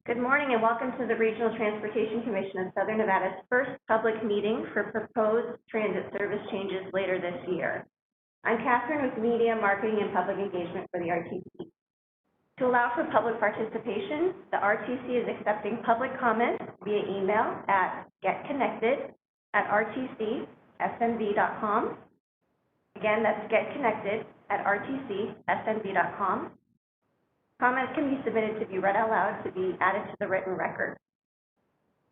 Good morning and welcome to the Regional Transportation Commission of Southern Nevada's first public meeting for proposed transit service changes later this year. I'm Catherine with Media, Marketing, and Public Engagement for the RTC. To allow for public participation, the RTC is accepting public comments via email at getconnected@rtcsnv.com. Again, that's getconnected@rtcsnv.com. Comments can be submitted to be read out loud to be added to the written record.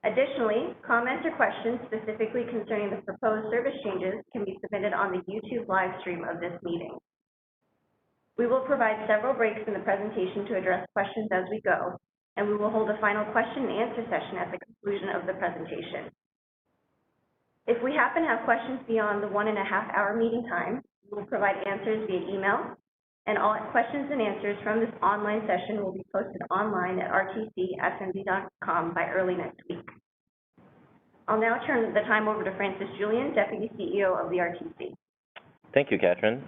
Additionally, comments or questions specifically concerning the proposed service changes can be submitted on the YouTube live stream of this meeting. We will provide several breaks in the presentation to address questions as we go, and we will hold a final question and answer session at the conclusion of the presentation. If we happen to have questions beyond the 1.5-hour meeting time, we will provide answers via email, and all questions and answers from this online session will be posted online at rtcsnv.com by early next week. I'll now turn the time over to Francis Julian, Deputy CEO of the RTC. Thank you, Catherine.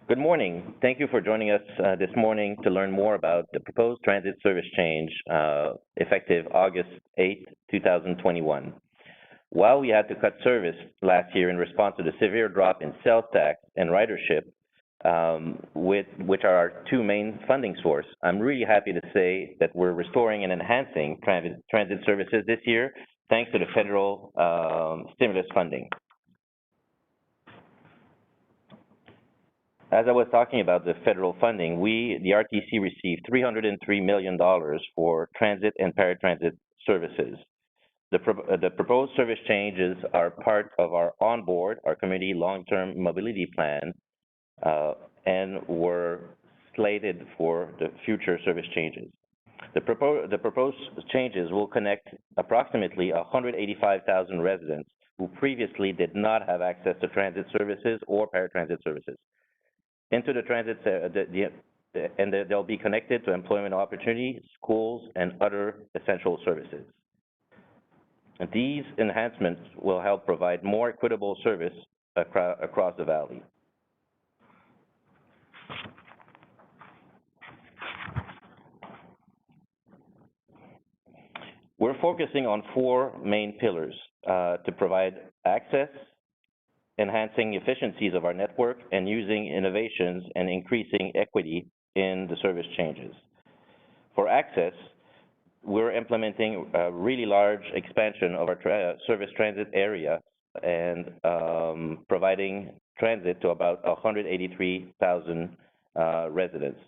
Good morning. Thank you for joining us this morning to learn more about the proposed transit service change effective August 8, 2021. While we had to cut service last year in response to the severe drop in sales tax and ridership, which are our two main funding sources, I'm really happy to say that we're restoring and enhancing transit services this year thanks to the federal stimulus funding. As I was talking about the federal funding, the RTC received $303 million for transit and paratransit services. The proposed service changes are part of our onboard, our community long-term mobility plan, and were slated for the future service changes. The proposed changes will connect approximately 185,000 residents who previously did not have access to transit services or paratransit services into the transit, and they'll be connected to employment opportunities, schools, and other essential services. And these enhancements will help provide more equitable service across the valley. We're focusing on four main pillars to provide access, enhancing efficiencies of our network, and using innovations and increasing equity in the service changes. For access, we're implementing a really large expansion of our service transit area and providing transit to about 183,000 residents.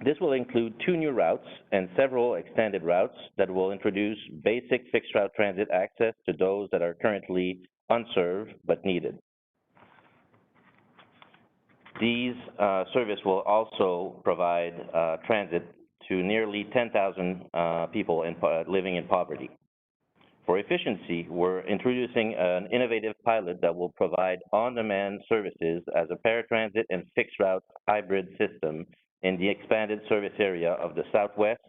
This will include 2 new routes and several extended routes that will introduce basic fixed route transit access to those that are currently unserved but needed. These service will also provide transit to nearly 10,000 people living in poverty. For efficiency, we're introducing an innovative pilot that will provide on-demand services as a paratransit and fixed route hybrid system in the expanded service area of the Southwest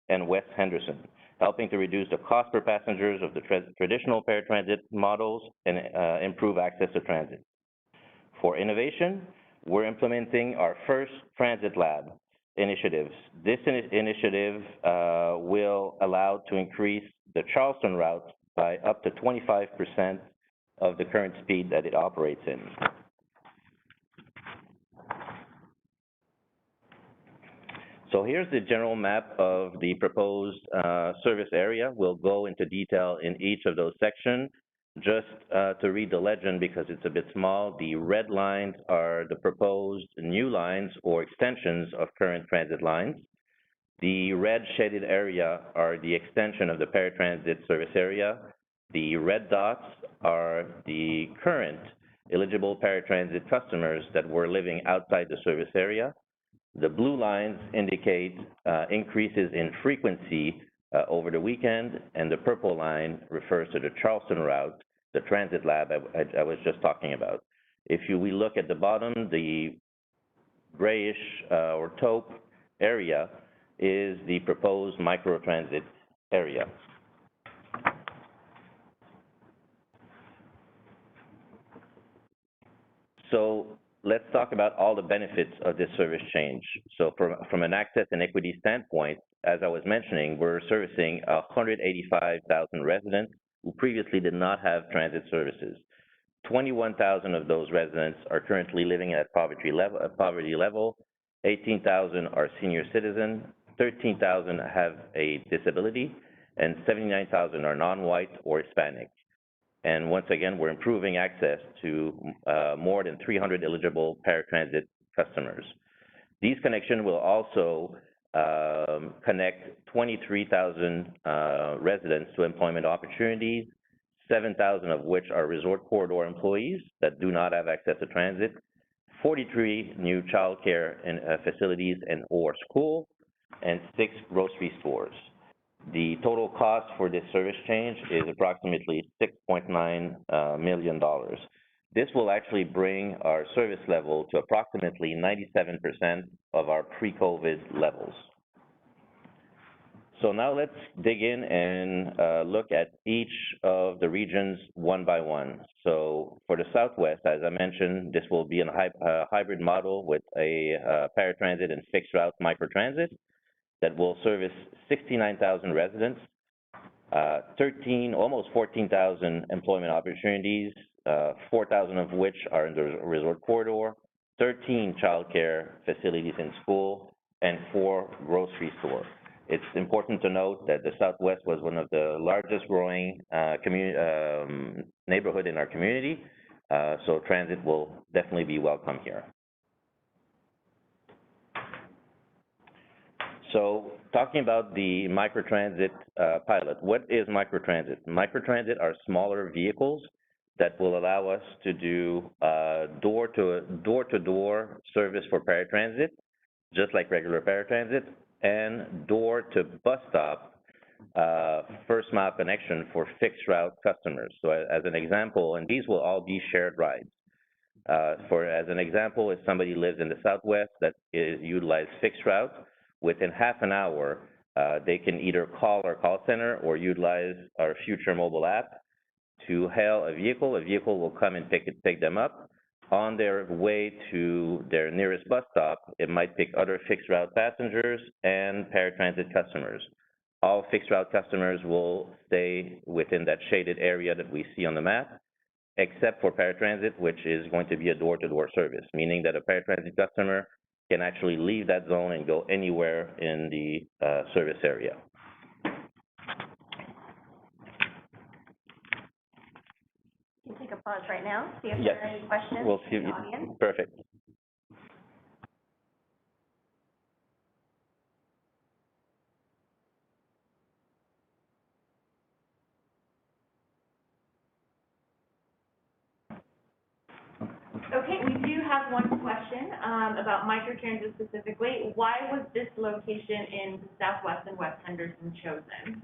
and West Henderson, helping to reduce the cost per passengers of the traditional paratransit models and improve access to transit. For innovation, we're implementing our first transit lab initiatives. This initiative will allow to increase the Charleston route by up to 25% of the current speed that it operates in. So here's the general map of the proposed service area. We'll go into detail in each of those sections. Just to read the legend, because it's a bit small, the red lines are the proposed new lines or extensions of current transit lines. The red shaded area are the extension of the paratransit service area. The red dots are the current eligible paratransit customers that were living outside the service area. The blue lines indicate increases in frequency over the weekend, and the purple line refers to the Charleston route, the transit lab I was just talking about. If we look at the bottom, the grayish or taupe area is the proposed microtransit area. So let's talk about all the benefits of this service change. So from an access and equity standpoint, as I was mentioning, we're servicing 185,000 residents who previously did not have transit services. 21,000 of those residents are currently living at poverty level, 18,000 are senior citizens, 13,000 have a disability, and 79,000 are non-white or Hispanic. And once again, we're improving access to more than 300 eligible paratransit customers. These connections will also connect 23,000 residents to employment opportunities, 7,000 of which are resort corridor employees that do not have access to transit, 43 new childcare facilities and or school, and 6 grocery stores. The total cost for this service change is approximately $6.9 million. This will actually bring our service level to approximately 97% of our pre-COVID levels. So now let's dig in and look at each of the regions one by one. So for the Southwest, as I mentioned, this will be a hybrid model with a paratransit and fixed route microtransit that will service 69,000 residents, almost 14,000 employment opportunities, 4,000 of which are in the resort corridor, 13 childcare facilities and school, and 4 grocery stores. It's important to note that the Southwest was one of the largest growing neighborhood in our community, so transit will definitely be welcome here. So talking about the microtransit pilot, what is microtransit? Microtransit are smaller vehicles that will allow us to do door-to-door service for paratransit, just like regular paratransit, and door-to-bus stop first mile connection for fixed route customers. So as an example, and these will all be shared rides. As an example, if somebody lives in the Southwest that utilize fixed route, within half an hour, they can either call our call center or utilize our Future mobile app to hail a vehicle. A vehicle will come and pick them up. On their way to their nearest bus stop, it might pick other fixed route passengers and paratransit customers. All fixed route customers will stay within that shaded area that we see on the map, except for paratransit, which is going to be a door-to-door service, meaning that a paratransit customer can actually leave that zone and go anywhere in the service area. You can take a pause right now, see if Yes. there are any questions We'll see. from the audience. Perfect. Okay, we do have one question about microtransit specifically. Why was this location in Southwest and West Henderson chosen?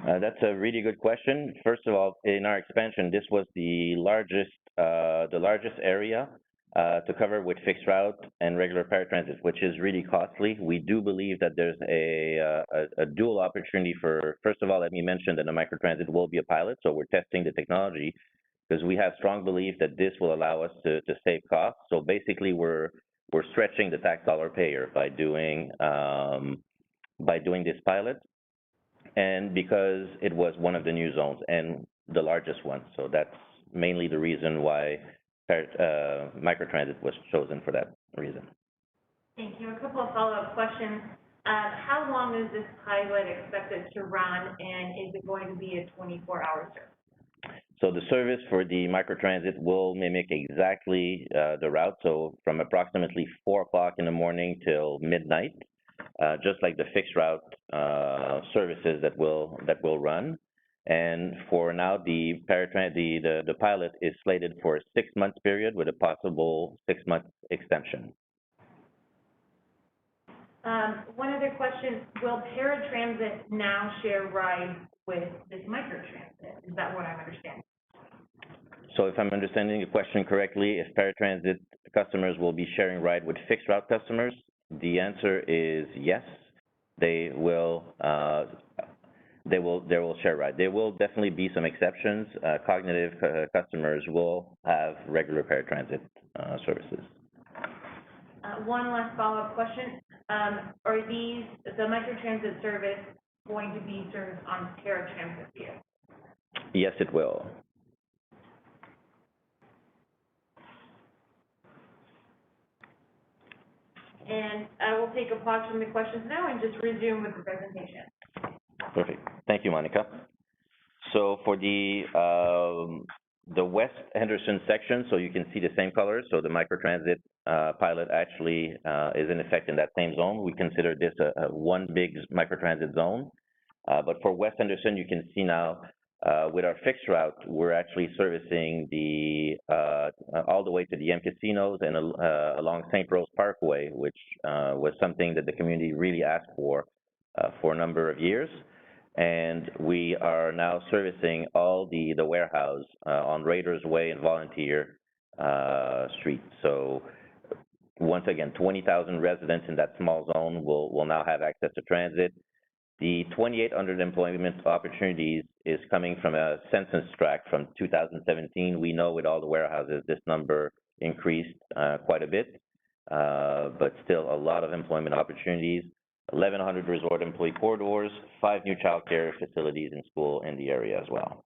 That's a really good question. First of all, in our expansion, this was the largest area to cover with fixed route and regular paratransit, which is really costly. We do believe that there's a dual opportunity for, first of all, let me mention that the microtransit will be a pilot, so we're testing the technology because we have strong belief that this will allow us to save costs. So basically, we're stretching the tax dollar payer by doing this pilot, and because it was one of the new zones and the largest one. So that's mainly the reason why microtransit was chosen for that reason. Thank you. A couple of follow-up questions. How long is this pilot expected to run, and is it going to be a 24-hour service? So the service for the microtransit will mimic exactly the route, so from approximately 4 o'clock in the morning till midnight, just like the fixed route services that will run. And for now, the pilot is slated for a 6-month period with a possible 6-month extension. One other question, will paratransit now share rides with this microtransit? Is that what I'm understanding? So if I'm understanding the question correctly, if paratransit customers will be sharing ride with fixed route customers, the answer is yes. They will share ride. There will definitely be some exceptions. Cognitive customers will have regular paratransit services. One last follow-up question. Are the microtransit service going to be served on paratransit via? Yes, it will. And I will take a pause from the questions now and just resume with the presentation. Perfect. Thank you, Monica. So for the West Henderson section, so you can see the same colors. So the microtransit pilot actually is in effect in that same zone. We consider this a one big microtransit zone. But for West Henderson, you can see now with our fixed route, we're actually servicing the all the way to the M casinos and along St. Rose Parkway, which was something that the community really asked for a number of years. And we are now servicing all the warehouse on Raiders Way and Volunteer Street. So once again, 20,000 residents in that small zone will now have access to transit. The 2,800 employment opportunities is coming from a census tract from 2017. We know with all the warehouses, this number increased quite a bit, but still a lot of employment opportunities. 1,100 resort employee corridors, 5 new child care facilities and school in the area as well.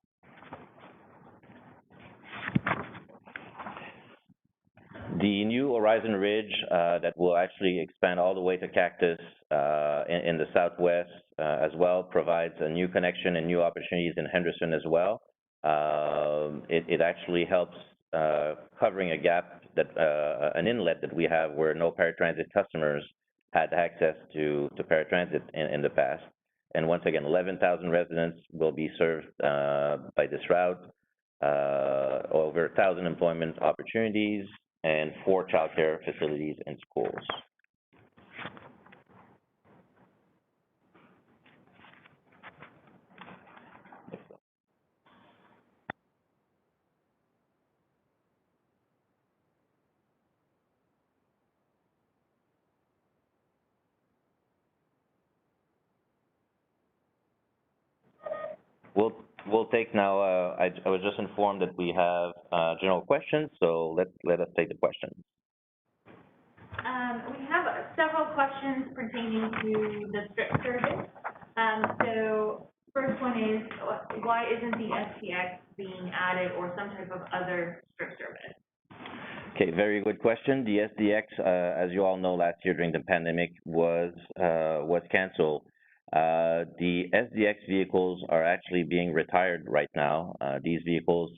The new Horizon Ridge that will actually expand all the way to Cactus in the southwest as well provides a new connection and new opportunities in Henderson as well. It actually helps covering a gap, that an inlet that we have where no paratransit customers had access to paratransit in the past. And once again, 11,000 residents will be served by this route, over 1,000 employment opportunities, and 4 child care facilities and schools. We'll take now, I was just informed that we have general questions, so let us take the questions. We have several questions pertaining to the strip service. So first one is, why isn't the STX being added or some type of other strip service? Okay, very good question. The SDX, as you all know, last year during the pandemic was canceled. The SDX vehicles are actually being retired right now. These vehicles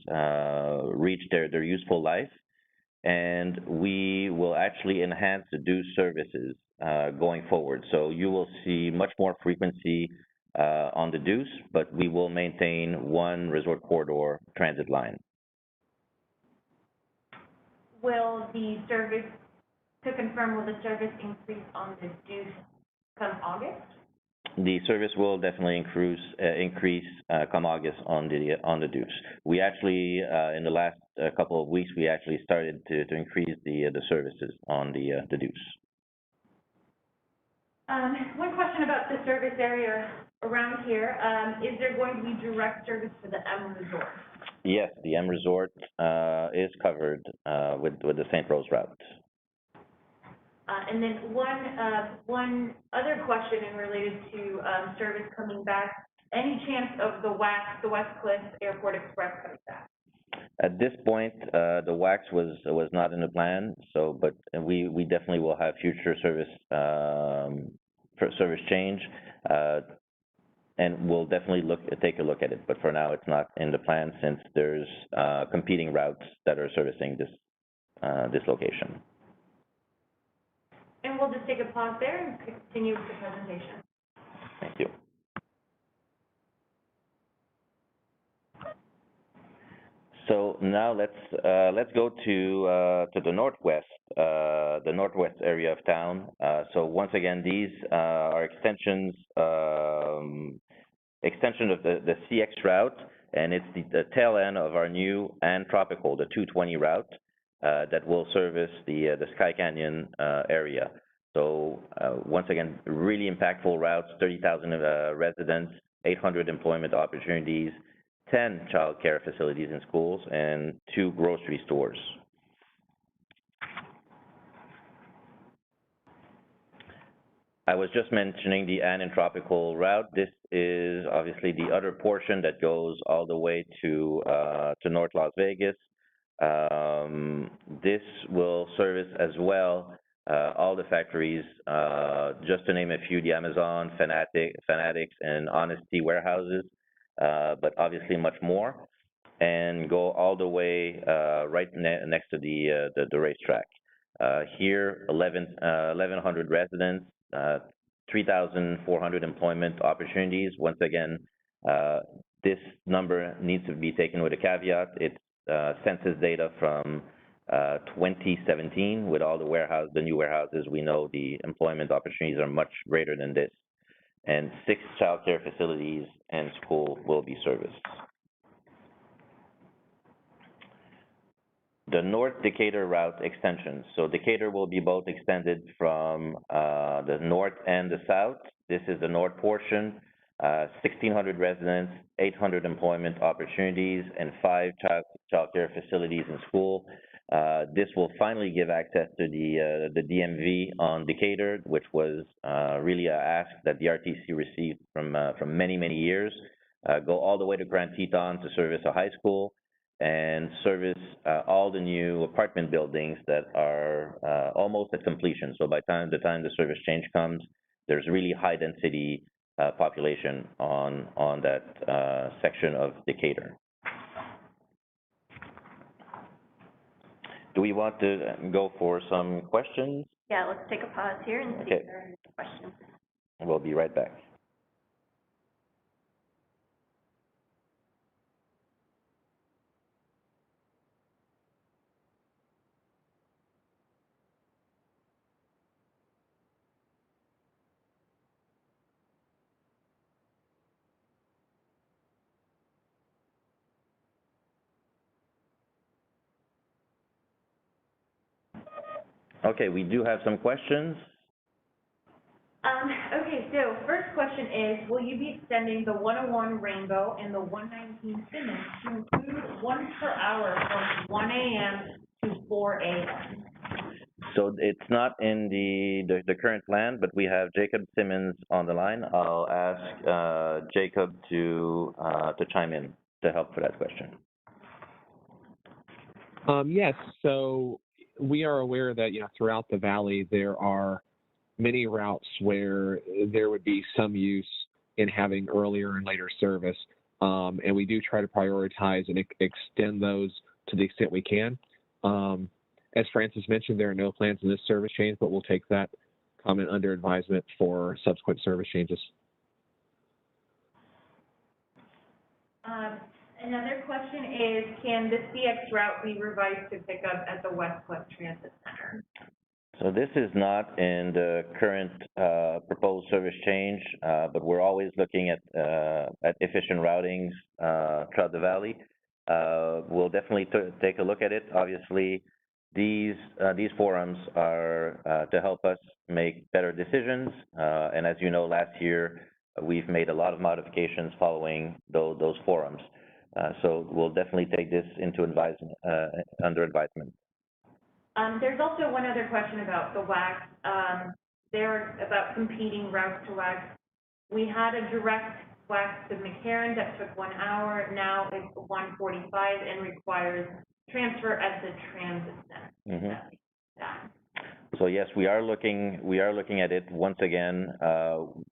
reached their useful life, and we will actually enhance the DUCE services going forward. So you will see much more frequency on the DUCE, but we will maintain one resort corridor transit line. Will the service, to confirm, will the service increase on the DUCE come August? The service will definitely increase come August on the DUCE. We actually, in the last couple of weeks, we actually started to increase the services on the DUCE. One question about the service area around here. Is there going to be direct service to the M Resort? Yes, the M Resort is covered with the St. Rose route. And then one other question in related to service coming back. Any chance of the WAX, the West Cliff Airport Express, coming back? At this point, the WAX was not in the plan. So, but we definitely will have future service service change, and we'll definitely take a look at it. But for now, it's not in the plan since there's competing routes that are servicing this location. And we'll just take a pause there and continue with the presentation. Thank you. So now let's go to the northwest area of town. So once again, these are extension of the CX route, and it's the tail end of our new and tropical, the 220 route. That will service the Sky Canyon area. So once again, really impactful routes, 30,000 residents, 800 employment opportunities, 10 child care facilities and schools, and 2 grocery stores. I was just mentioning the Ann and Tropical route. This is obviously the other portion that goes all the way to North Las Vegas. This will service as well all the factories, just to name a few, the Amazon, Fanatics, and Honesty warehouses, but obviously much more, and go all the way right next to the racetrack. Here, 1,100 residents, 3,400 employment opportunities. Once again, this number needs to be taken with a caveat. It's census data from 2017. With all the new warehouses, we know the employment opportunities are much greater than this. And 6 childcare facilities and school will be serviced. The North Decatur route extension. So Decatur will be both extended from the north and the south. This is the north portion, 1,600 residents, 800 employment opportunities, and 5 childcare facilities and school. This will finally give access to the DMV on Decatur, which was really an ask that the RTC received from many, many years. Go all the way to Grand Teton to service a high school, and service all the new apartment buildings that are almost at completion. So by the time the service change comes, there's really high density population on that section of Decatur. Do we want to go for some questions? Yeah, let's take a pause here and see if there are any questions. We'll be right back. Okay, we do have some questions. Okay, so first question is, will you be extending the 101 Rainbow and the 119 Simmons to include 1 per hour from 1 a.m. to 4 a.m.? So it's not in the current plan, but we have Jacob Simmons on the line. I'll ask Jacob to chime in to help for that question. Yes, so we are aware that, throughout the valley, there are many routes where there would be some use in having earlier and later service. And we do try to prioritize and extend those to the extent we can. As Francis mentioned, there are no plans in this service change, but we'll take that comment under advisement for subsequent service changes. Another question is, can the CX route be revised to pick up at the Westcliff Transit Center? So this is not in the current proposed service change, but we're always looking at efficient routings throughout the valley. We'll definitely take a look at it. Obviously, these forums are to help us make better decisions. And as you know, last year we've made a lot of modifications following those forums. So we'll definitely take this into under advisement. There's also one other question about the WAX. They're about competing routes to WAX. We had a direct WAX to McCarran that took 1 hour. Now it's 1:45 and requires transfer at the transit center. So yes, we are looking at it. Once again,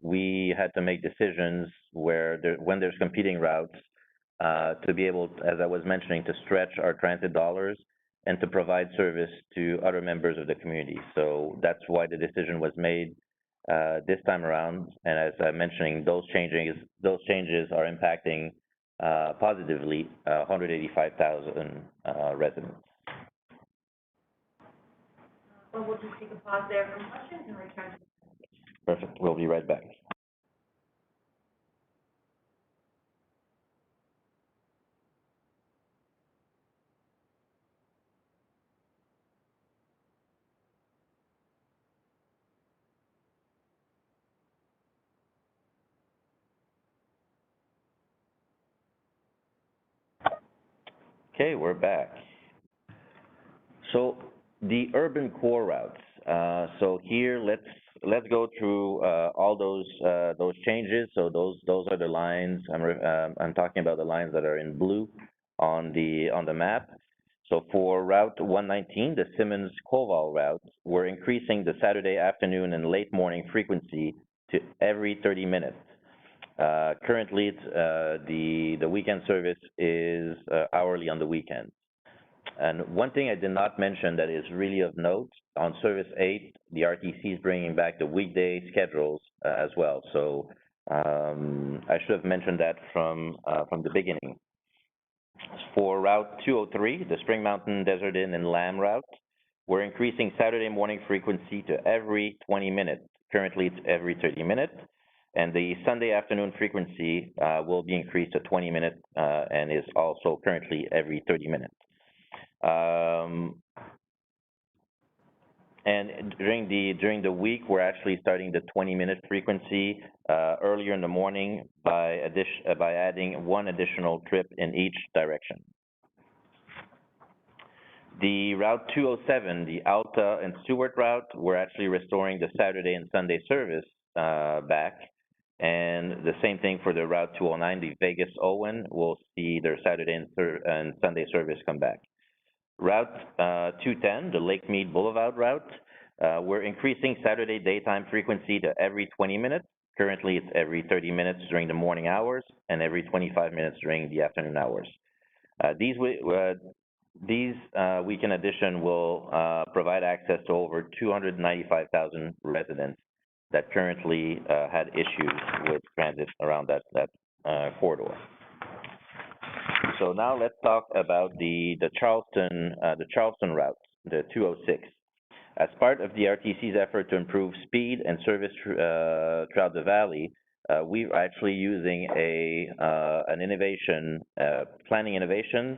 we had to make decisions when there's competing routes to be able, as I was mentioning, to stretch our transit dollars and to provide service to other members of the community. So that's why the decision was made this time around. And as I'm mentioning, those changes are impacting positively 185,000 residents. Well, we'll just take a pause there for questions and return to the presentation. Perfect. We'll be right back. Okay, we're back. So the urban core routes. So here, let's let's go through all those changes. So those are the lines. I'm talking about the lines that are in blue on the map. So for Route 119, the Simmons-Koval route, we're increasing the Saturday afternoon and late morning frequency to every 30 minutes. Currently, the weekend service is hourly on the weekends. And one thing I did not mention that is really of note, on Service 8, the RTC is bringing back the weekday schedules as well. So I should have mentioned that from the beginning. For Route 203, the Spring Mountain Desert Inn and Lamb route, we're increasing Saturday morning frequency to every 20 minutes. Currently, it's every 30 minutes. And the Sunday afternoon frequency will be increased to 20 minutes and is also currently every 30 minutes. And during the week, we're actually starting the 20-minute frequency earlier in the morning by adding one additional trip in each direction. The Route 207, the Alta and Stewart route, we're actually restoring the Saturday and Sunday service back. And the same thing for the Route 209, the Vegas-Owen, will see their Saturday and Sunday service come back. Route 210, the Lake Mead Boulevard route, we're increasing Saturday daytime frequency to every 20 minutes. Currently, it's every 30 minutes during the morning hours and every 25 minutes during the afternoon hours. These weekend addition will provide access to over 295,000 residents that currently had issues with transit around that corridor. So now let's talk about the Charleston route, the 206. As part of the RTC's effort to improve speed and service throughout the valley, we're actually using an innovation, planning innovation,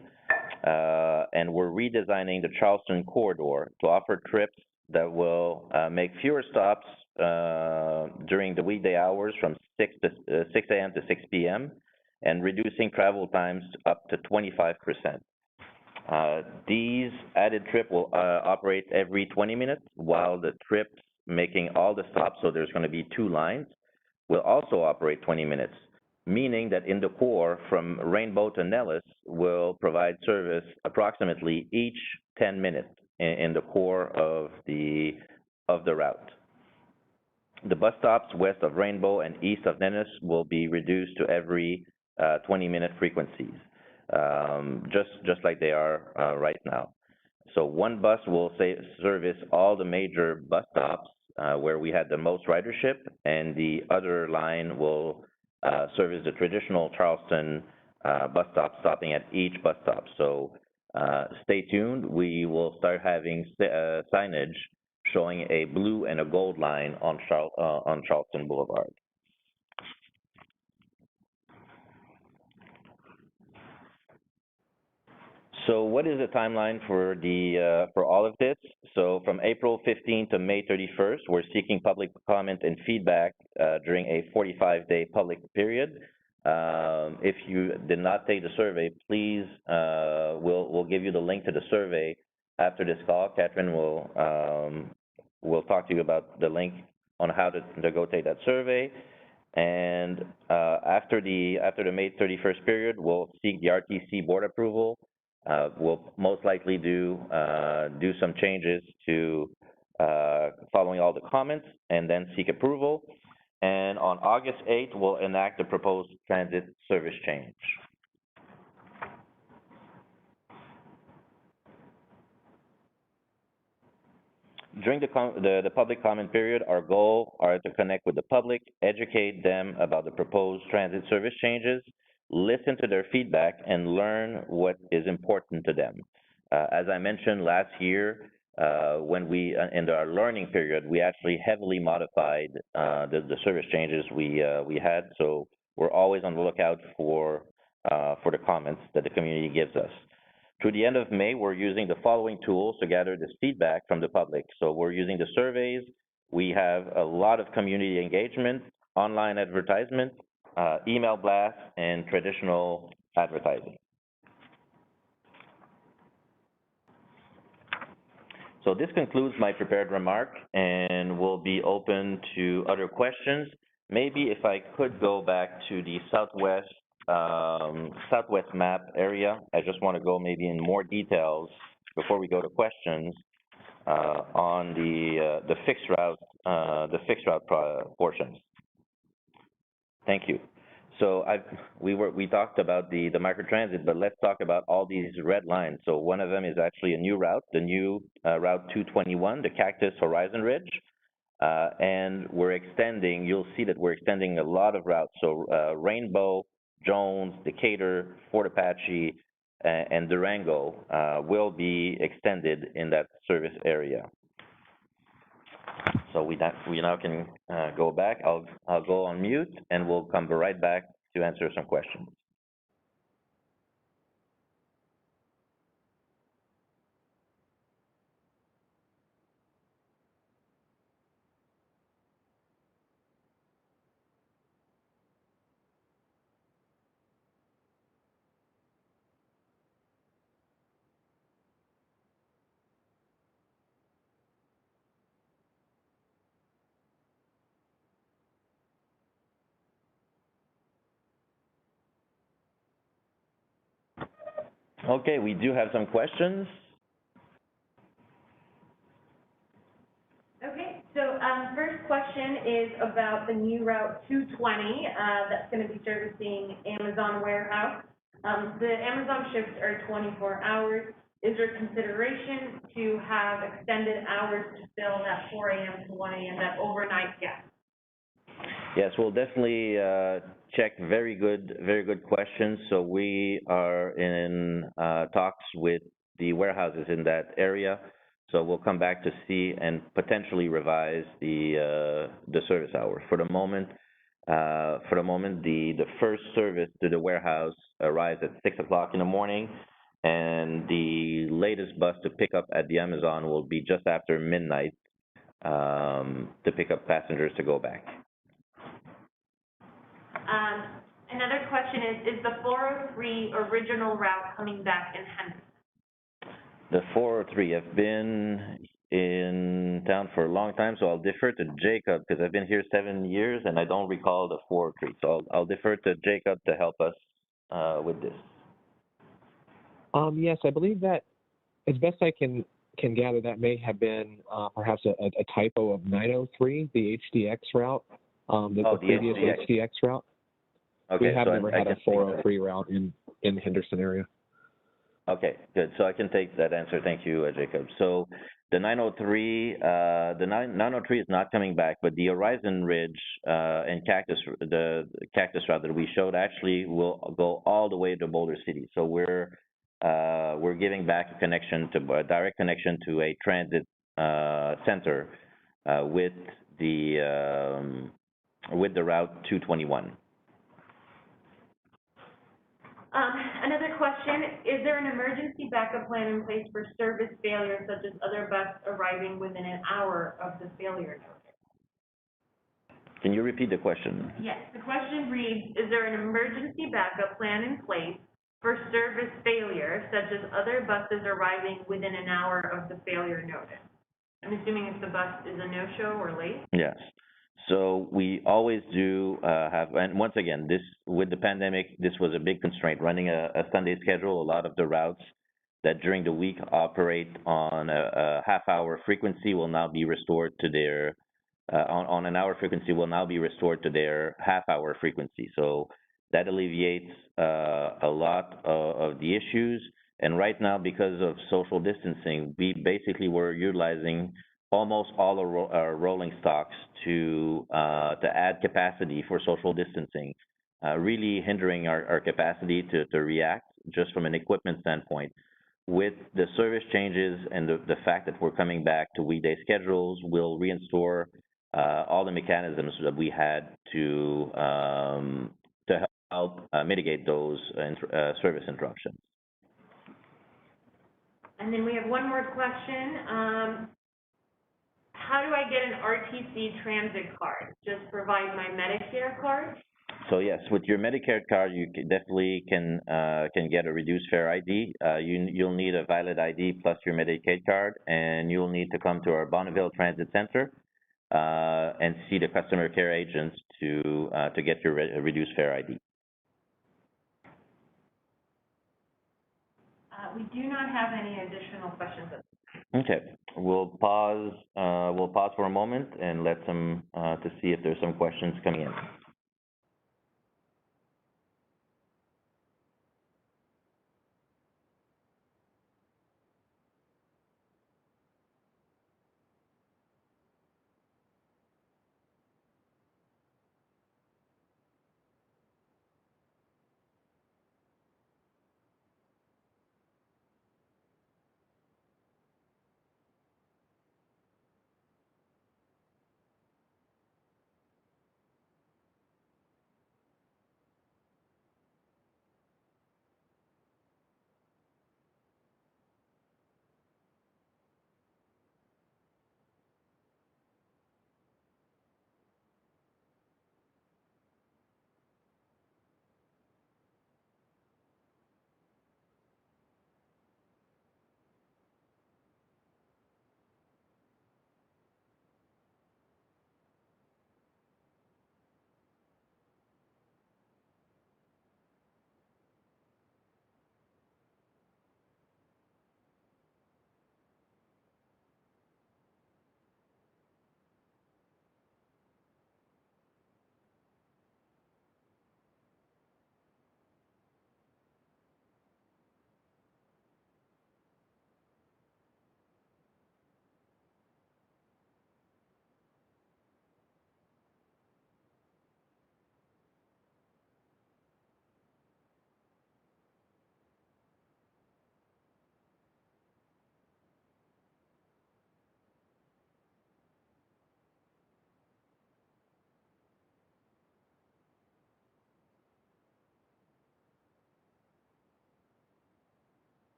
and we're redesigning the Charleston corridor to offer trips that will make fewer stops during the weekday hours from 6 a.m. to 6 p.m. and reducing travel times up to 25%. These added trips will operate every 20 minutes, while the trips making all the stops, so there's going to be two lines, will also operate 20 minutes, meaning that in the core from Rainbow to Nellis will provide service approximately each 10 minutes in the core of the route. The bus stops west of Rainbow and east of Nellis will be reduced to every 20-minute frequencies, just like they are right now. So one bus will service all the major bus stops where we had the most ridership, and the other line will service the traditional Charleston bus stop, stopping at each bus stop. So stay tuned. We will start having signage showing a blue and a gold line on Charleston Boulevard. So what is the timeline for all of this? So from April 15th to May 31st, we're seeking public comment and feedback during a 45-day public period. If you did not take the survey, please, we'll give you the link to the survey after this call. Catherine will talk to you about the link on how to go take that survey. And after the May 31st period, we'll seek the RTC board approval. We'll most likely do some changes to following all the comments and then seek approval. And on August 8th, we'll enact the proposed transit service change. During the public comment period, our goal are to connect with the public, educate them about the proposed transit service changes, listen to their feedback, and learn what is important to them. As I mentioned last year, when in our learning period, we actually heavily modified the service changes we had. So we're always on the lookout for the comments that the community gives us. Through the end of May, we're using the following tools to gather this feedback from the public. So we're using the surveys. We have a lot of community engagement, online advertisement, email blasts, and traditional advertising. So this concludes my prepared remark, and we'll be open to other questions. Maybe if I could go back to the southwest map area, I just want to go maybe in more details before we go to questions on the fixed route portions. Thank you. So we talked about the microtransit, but let's talk about all these red lines. So one of them is actually a new route, the new Route 221, the Cactus Horizon Ridge. And we're extending, you'll see that we're extending a lot of routes. So Rainbow, Jones, Decatur, Fort Apache, and Durango will be extended in that service area. So we now can go back. I'll go on mute, and we'll come right back to answer some questions. Okay, we do have some questions. Okay, so first question is about the new Route 220 that's going to be servicing Amazon warehouse. The Amazon shifts are 24 hours. Is there consideration to have extended hours to fill that 4 a.m. to 1 a.m., that overnight gap? Yes, we'll definitely check. Very good questions. So we are in talks with the warehouses in that area. So we'll come back to see and potentially revise the service hour. For the moment, the first service to the warehouse arrives at 6 o'clock in the morning, and the latest bus to pick up at the Amazon will be just after midnight to pick up passengers to go back. Another question is the 403 original route coming back in Henderson? The 403, I've been in town for a long time, so I'll defer to Jacob, because I've been here 7 years and I don't recall the 403. So I'll defer to Jacob to help us with this. Yes, I believe that, as best I can gather, that may have been perhaps a typo of 903, the HDX route, the previous HDX route. Okay, we have never had a 403 route in the Henderson area. Okay, good. So I can take that answer. Thank you, Jacob. So the 903, the 903 is not coming back, but the Horizon Ridge and Cactus, the Cactus route that we showed actually will go all the way to Boulder City. So we're giving back a connection to a direct connection to a transit center with the Route 221. Another question, is there an emergency backup plan in place for service failure, such as other buses arriving within an hour of the failure notice? Can you repeat the question? Yes, the question reads, is there an emergency backup plan in place for service failure, such as other buses arriving within an hour of the failure notice? I'm assuming if the bus is a no-show or late? Yes. So we always do have, and once again, this, with the pandemic, this was a big constraint. Running a Sunday schedule, a lot of the routes that during the week operate on a half-hour frequency will now be restored to their, on an hour frequency will now be restored to their half-hour frequency. So that alleviates a lot of the issues. And right now, because of social distancing, we basically were utilizing almost all our rolling stocks to add capacity for social distancing, really hindering our capacity to react just from an equipment standpoint. With the service changes and the fact that we're coming back to weekday schedules, we'll reinstore all the mechanisms that we had to help mitigate those service interruptions. And then we have one more question. How do I get an RTC transit card? Just provide my Medicare card? So yes, with your Medicare card, you definitely can get a reduced fare ID. You'll need a valid ID plus your Medicaid card, and you'll need to come to our Bonneville Transit Center and see the customer care agents to get your reduced fare ID. We do not have any additional questions. Okay, we'll pause for a moment and let some to see if there's some questions coming in.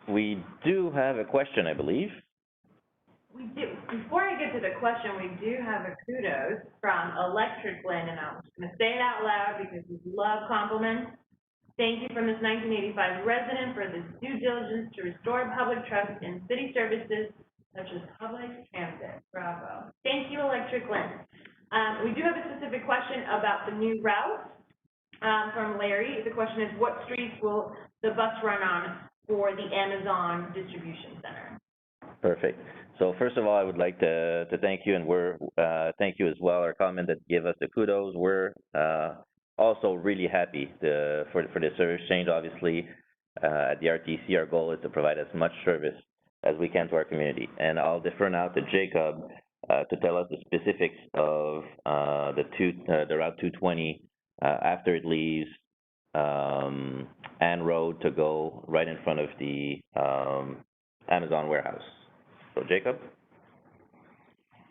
We do have a question, I believe. We do. Before I get to the question, we do have a kudos from Electric Blend, and I'm just gonna say it out loud because we love compliments. Thank you from this 1985 resident for this due diligence to restore public trust in city services such as public transit. Bravo. Thank you, Electric Blend. We do have a specific question about the new route, from Larry. The question is, what streets will the bus run on for the Amazon distribution center? Perfect. So first of all, I would like to thank you, and thank you as well, our comment that gave us the kudos. We're also really happy for the service change. Obviously, at the RTC, our goal is to provide as much service as we can to our community. And I'll defer now to Jacob to tell us the specifics of the Route 220 after it leaves Ann Road to go right in front of the Amazon warehouse. So Jacob?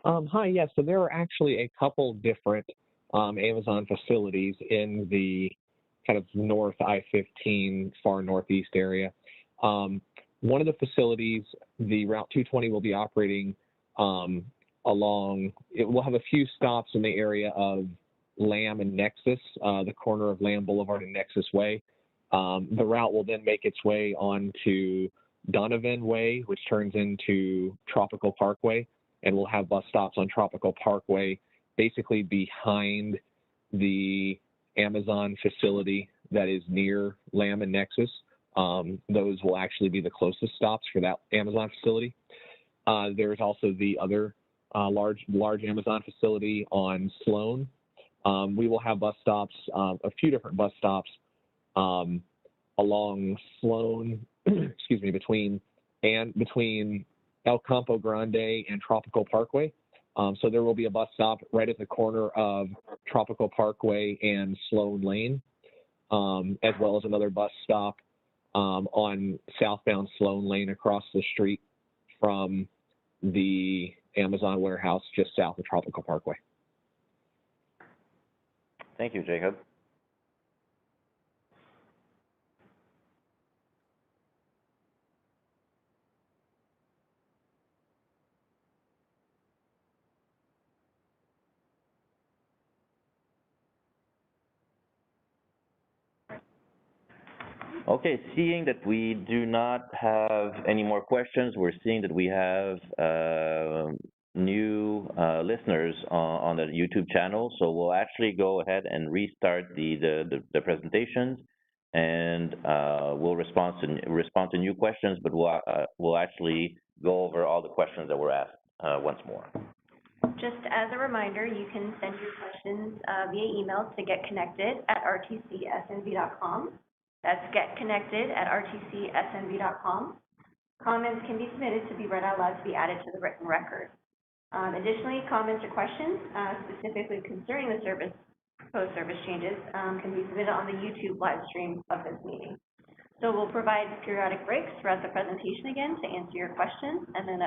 Hi, yes. So there are actually a couple different Amazon facilities in the kind of north I-15, far northeast area. One of the facilities, the Route 220 will be operating along, it will have a few stops in the area of Lamb and Nexus, the corner of Lamb Boulevard and Nexus Way. The route will then make its way onto Donovan Way, which turns into Tropical Parkway, and we'll have bus stops on Tropical Parkway, basically behind the Amazon facility that is near Lamb and Nexus. Those will actually be the closest stops for that Amazon facility. There's also the other large Amazon facility on Sloan. We will have bus stops, a few different bus stops along Sloan, excuse me, between El Campo Grande and Tropical Parkway. So there will be a bus stop right at the corner of Tropical Parkway and Sloan Lane, as well as another bus stop on southbound Sloan Lane across the street from the Amazon warehouse just south of Tropical Parkway. Thank you, Jacob. Okay, seeing that we do not have any more questions, we're seeing that we have new listeners on the YouTube channel, so we'll actually go ahead and restart the presentations, and we'll respond to new questions, but we'll actually go over all the questions that were asked once more. Just as a reminder, you can send your questions via email to getconnected@rtcsnv.com. That's getconnected@rtcsnv.com. Comments can be submitted to be read out loud to be added to the written record. Additionally, comments or questions specifically concerning the proposed service changes can be submitted on the YouTube live stream of this meeting. So we'll provide periodic breaks throughout the presentation again to answer your questions, and then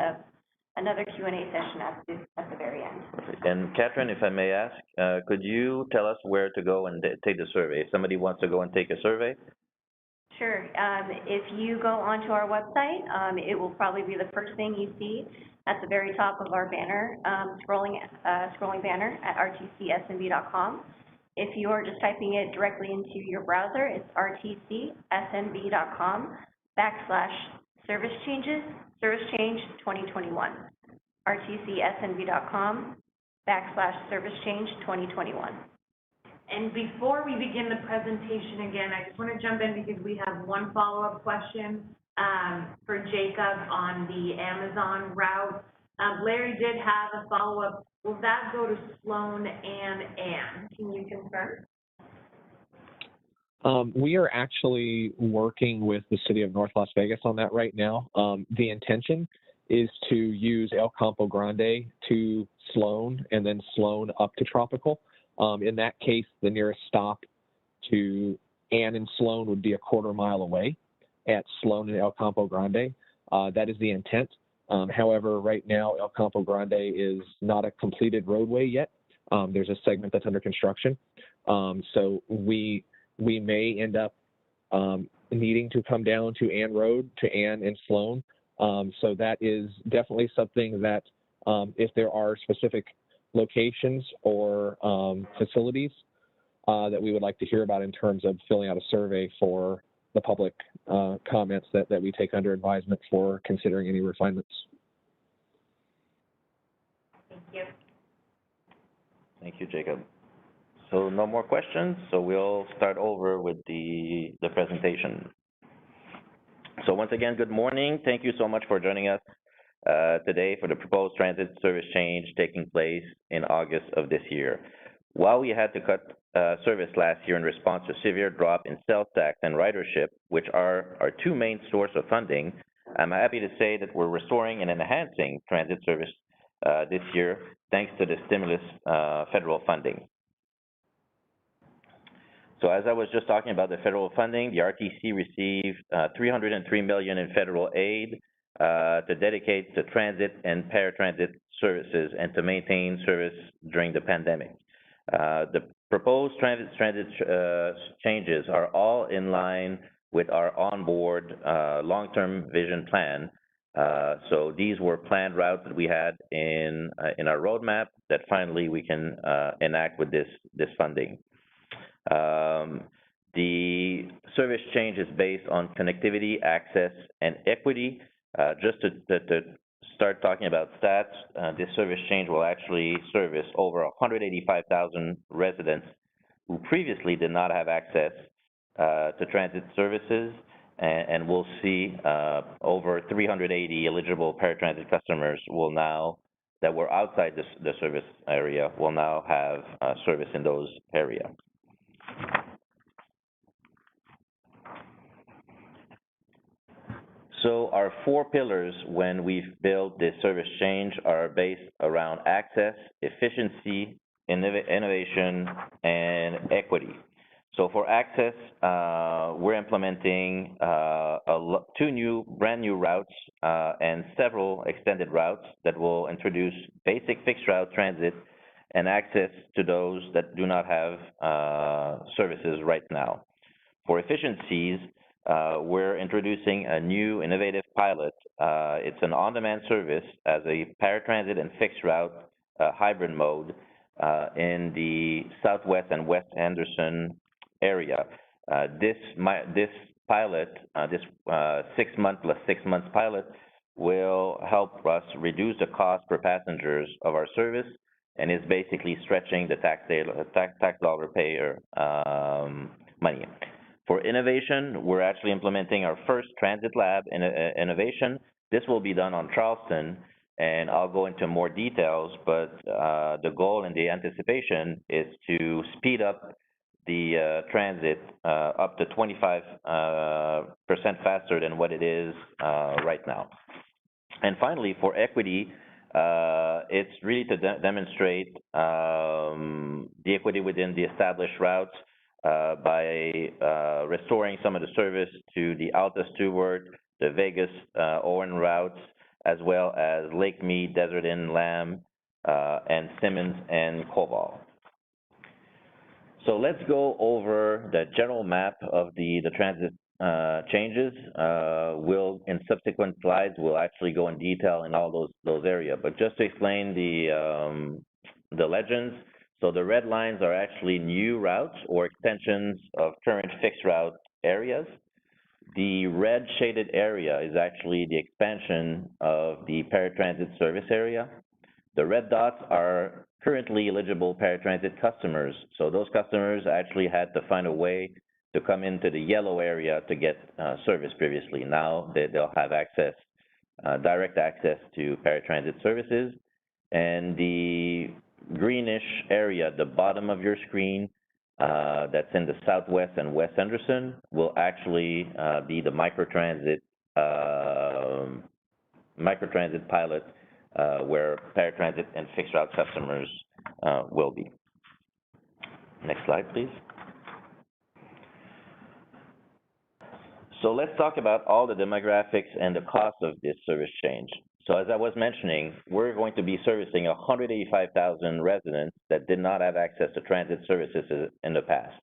another Q&A session at the very end. And Catherine, if I may ask, could you tell us where to go and take the survey? If somebody wants to go and take a survey? Sure. If you go onto our website, it will probably be the first thing you see at the very top of our banner, scrolling banner at rtcsnv.com. If you are just typing it directly into your browser, it's rtcsnv.com/service change 2021. rtcsnv.com/service change 2021. And before we begin the presentation again, I just want to jump in because we have one follow-up question for Jacob on the Amazon route. Larry did have a follow-up. Will that go to Sloan and Ann? Can you confirm? We are actually working with the city of North Las Vegas on that right now. The intention is to use El Campo Grande to Sloan and then Sloan up to Tropical. In that case, the nearest stop to Ann and Sloan would be a quarter mile away at Sloan and El Campo Grande. That is the intent. However, right now, El Campo Grande is not a completed roadway yet. There's a segment that's under construction. So we may end up needing to come down to Ann Road, to Ann and Sloan. So that is definitely something that if there are specific locations or facilities that we would like to hear about in terms of filling out a survey for the public comments that we take under advisement for considering any refinements. Thank you. Thank you, Jacob. So no more questions, so we'll start over with the presentation. So once again, good morning. Thank you so much for joining us today for the proposed transit service change taking place in August of this year. While we had to cut service last year in response to severe drop in sales tax and ridership, which are our two main sources of funding, I'm happy to say that we're restoring and enhancing transit service this year thanks to the stimulus federal funding. So as I was just talking about the federal funding, the RTC received $303 million in federal aid to dedicate to transit and paratransit services and to maintain service during the pandemic. The proposed transit changes are all in line with our onboard long-term vision plan. So these were planned routes that we had in our roadmap that finally we can enact with this funding. The service change is based on connectivity, access, and equity. Just to start talking about stats, this service change will actually service over 185,000 residents who previously did not have access to transit services, and we'll see over 380 eligible paratransit customers will now that were outside the service area will now have service in those areas. So our 4 pillars when we've built this service change are based around access, efficiency, innovation, and equity. So for access, we're implementing 2 brand new routes and several extended routes that will introduce basic fixed route transit and access to those that do not have services right now. For efficiencies, we're introducing a new innovative pilot. It's an on-demand service as a paratransit and fixed route hybrid mode in the Southwest and West Henderson area. This pilot, this 6-month plus 6 months pilot, will help us reduce the cost per passengers of our service and is basically stretching the tax dollar payer money. For innovation, we're actually implementing our first transit lab in innovation. This will be done on Charleston, and I'll go into more details, but the goal and the anticipation is to speed up the transit up to 25% faster than what it is right now. And finally, for equity, it's really to demonstrate the equity within the established routes by restoring some of the service to the Alta Stewart, the Vegas Owen routes, as well as Lake Mead, Desert Inn, Lamb, and Simmons and Koval. So let's go over the general map of the transit changes. In subsequent slides, we'll actually go in detail in all those areas. But just to explain the legends, so the red lines are actually new routes or extensions of current fixed route areas. The red shaded area is actually the expansion of the paratransit service area. The red dots are currently eligible paratransit customers. So those customers actually had to find a way to come into the yellow area to get service previously. Now they'll have access, direct access to paratransit services. And the greenish area at the bottom of your screen that's in the Southwest and West Henderson will actually be the microtransit pilot where paratransit and fixed route customers will be. Next slide, please. So let's talk about all the demographics and the cost of this service change. So as I was mentioning, we're going to be servicing 185,000 residents that did not have access to transit services in the past.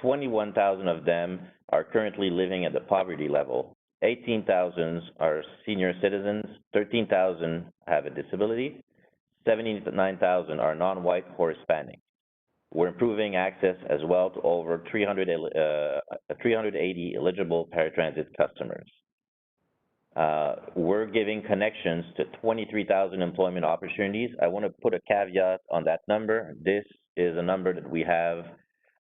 21,000 of them are currently living at the poverty level. 18,000 are senior citizens, 13,000 have a disability, 79,000 are non-white or Hispanic. We're improving access as well to over 380 eligible paratransit customers. We're giving connections to 23,000 employment opportunities. I want to put a caveat on that number. This is a number that we have.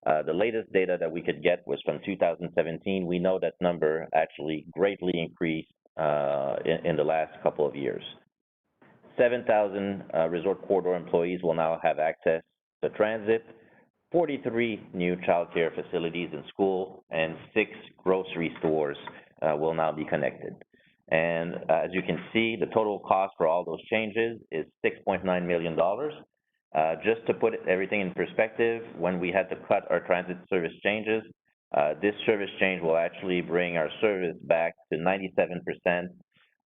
The latest data that we could get was from 2017. We know that number actually greatly increased in the last couple of years. 7,000 resort corridor employees will now have access to transit, 43 new childcare facilities and school, and 6 grocery stores will now be connected. And as you can see, the total cost for all those changes is $6.9 million. Just to put everything in perspective, when we had to cut our transit service changes, this service change will actually bring our service back to 97%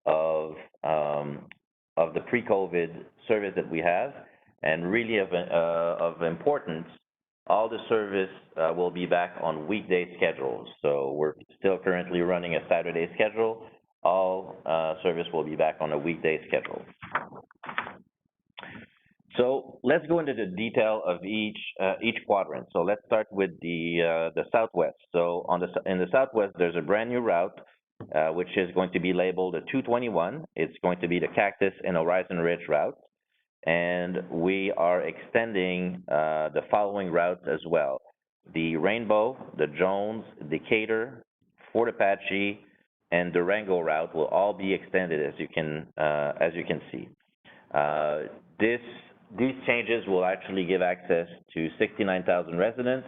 of the pre-COVID service that we have. And really of importance, all the service will be back on weekday schedules. So we're still currently running a Saturday schedule. All service will be back on a weekday schedule. So let's go into the detail of each quadrant. So let's start with the Southwest. So in the Southwest, there's a brand new route, which is going to be labeled a 221. It's going to be the Cactus and Horizon Ridge route. And we are extending the following routes as well. The Rainbow, the Jones, Decatur, Fort Apache, and Durango route will all be extended, as you can see. These changes will actually give access to 69,000 residents,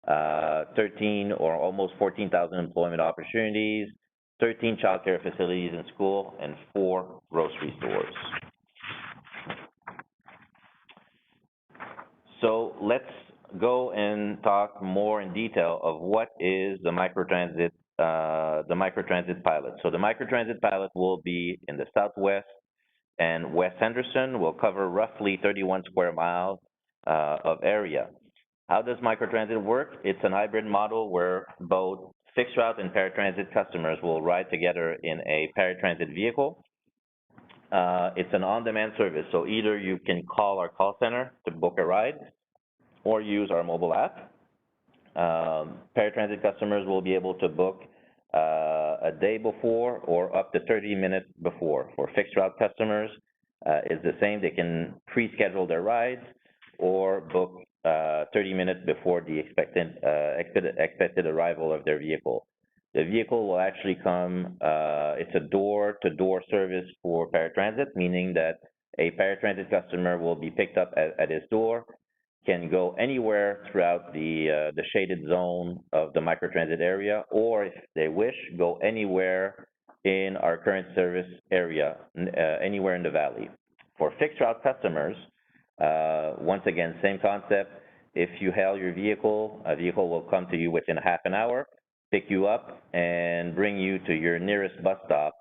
13 or almost 14,000 employment opportunities, 13 childcare facilities in school, and 4 grocery stores. So let's go and talk more in detail of what is the microtransit pilot. So the microtransit pilot will be in the Southwest and West Henderson. Will cover roughly 31 square miles of area. How does microtransit work? It's an hybrid model where both fixed route and paratransit customers will ride together in a paratransit vehicle. It's an on-demand service, so either you can call our call center to book a ride or use our mobile app. Paratransit customers will be able to book a day before or up to 30 minutes before. For fixed route customers, it's the same. They can pre-schedule their rides or book 30 minutes before the expected arrival of their vehicle. The vehicle will actually come, it's a door-to-door service for paratransit, meaning that a paratransit customer will be picked up at his door, can go anywhere throughout the shaded zone of the microtransit area, or if they wish, go anywhere in our current service area, anywhere in the valley. For fixed route customers, once again, same concept. If you hail your vehicle, a vehicle will come to you within a half an hour, pick you up, and bring you to your nearest bus stop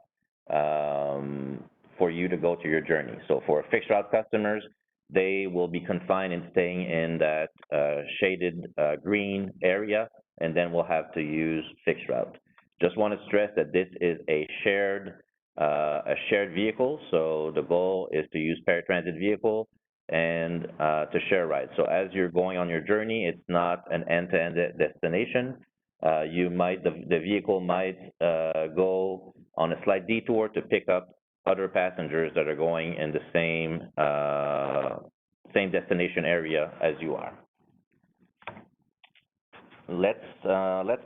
for you to go to your journey. So for fixed route customers, they will be confined and staying in that shaded green area, and then we'll have to use fixed route. Just want to stress that this is a shared vehicle, so the goal is to use paratransit vehicle and to share rides. So as you're going on your journey, it's not an end-to-end destination. The vehicle might go on a slight detour to pick up other passengers that are going in the same destination area as you are. Let's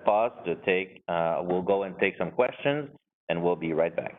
pause to take. We'll go and take some questions, and we'll be right back.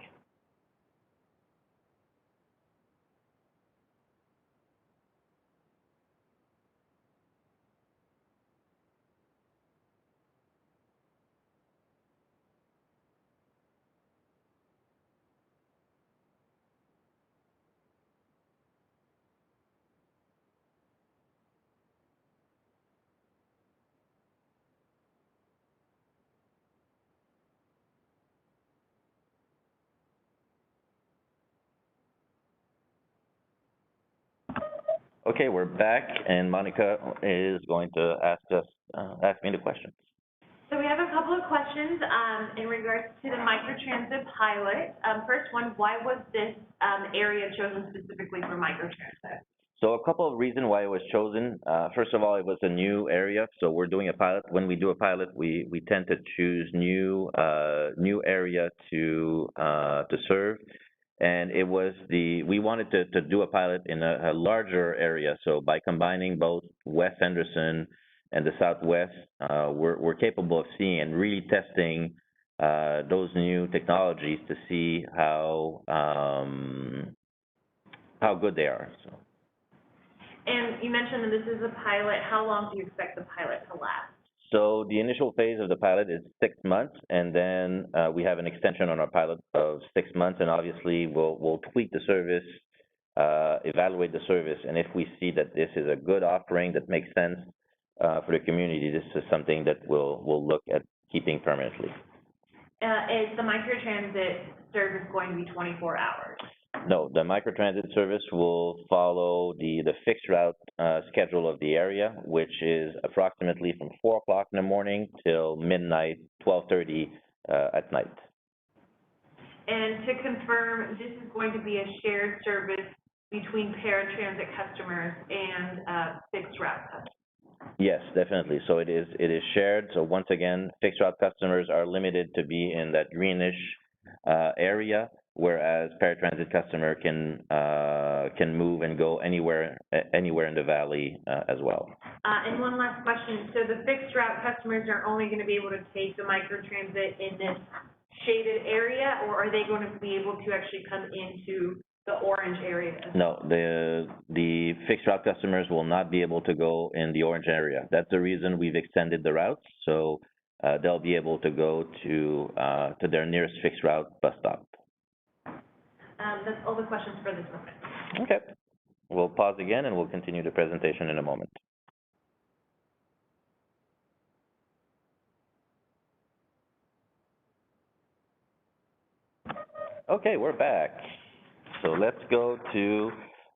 Okay, we're back, and Monica is going to ask me the questions. So we have a couple of questions in regards to the microtransit pilot. First one, why was this area chosen specifically for microtransit? So a couple of reasons why it was chosen. First of all, it was a new area, so we're doing a pilot. When we do a pilot, we tend to choose new area to serve. And it was we wanted to do a pilot in a larger area. So by combining both West Henderson and the Southwest, we're capable of seeing and really testing those new technologies to see how good they are. So. And you mentioned that this is a pilot. How long do you expect the pilot to last? So the initial phase of the pilot is 6 months, and then we have an extension on our pilot of 6 months, and obviously we'll tweak the service, evaluate the service, and if we see that this is a good offering that makes sense for the community, this is something that we'll look at keeping permanently. Is the microtransit service going to be 24 hours? No, the microtransit service will follow the fixed route schedule of the area, which is approximately from 4 o'clock in the morning till midnight, 12:30 at night. And to confirm, this is going to be a shared service between paratransit customers and fixed route customers? Yes, definitely. So it is shared. So once again, fixed route customers are limited to be in that greenish area, whereas paratransit customer can move and go anywhere in the valley as well. And one last question. So the fixed route customers are only going to be able to take the microtransit in this shaded area, or are they going to be able to actually come into the orange areas? No, the fixed route customers will not be able to go in the orange area. That's the reason we've extended the routes, so they'll be able to go to their nearest fixed route bus stop. That's all the questions for this moment. Okay. We'll pause again and we'll continue the presentation in a moment. Okay, we're back. So let's go to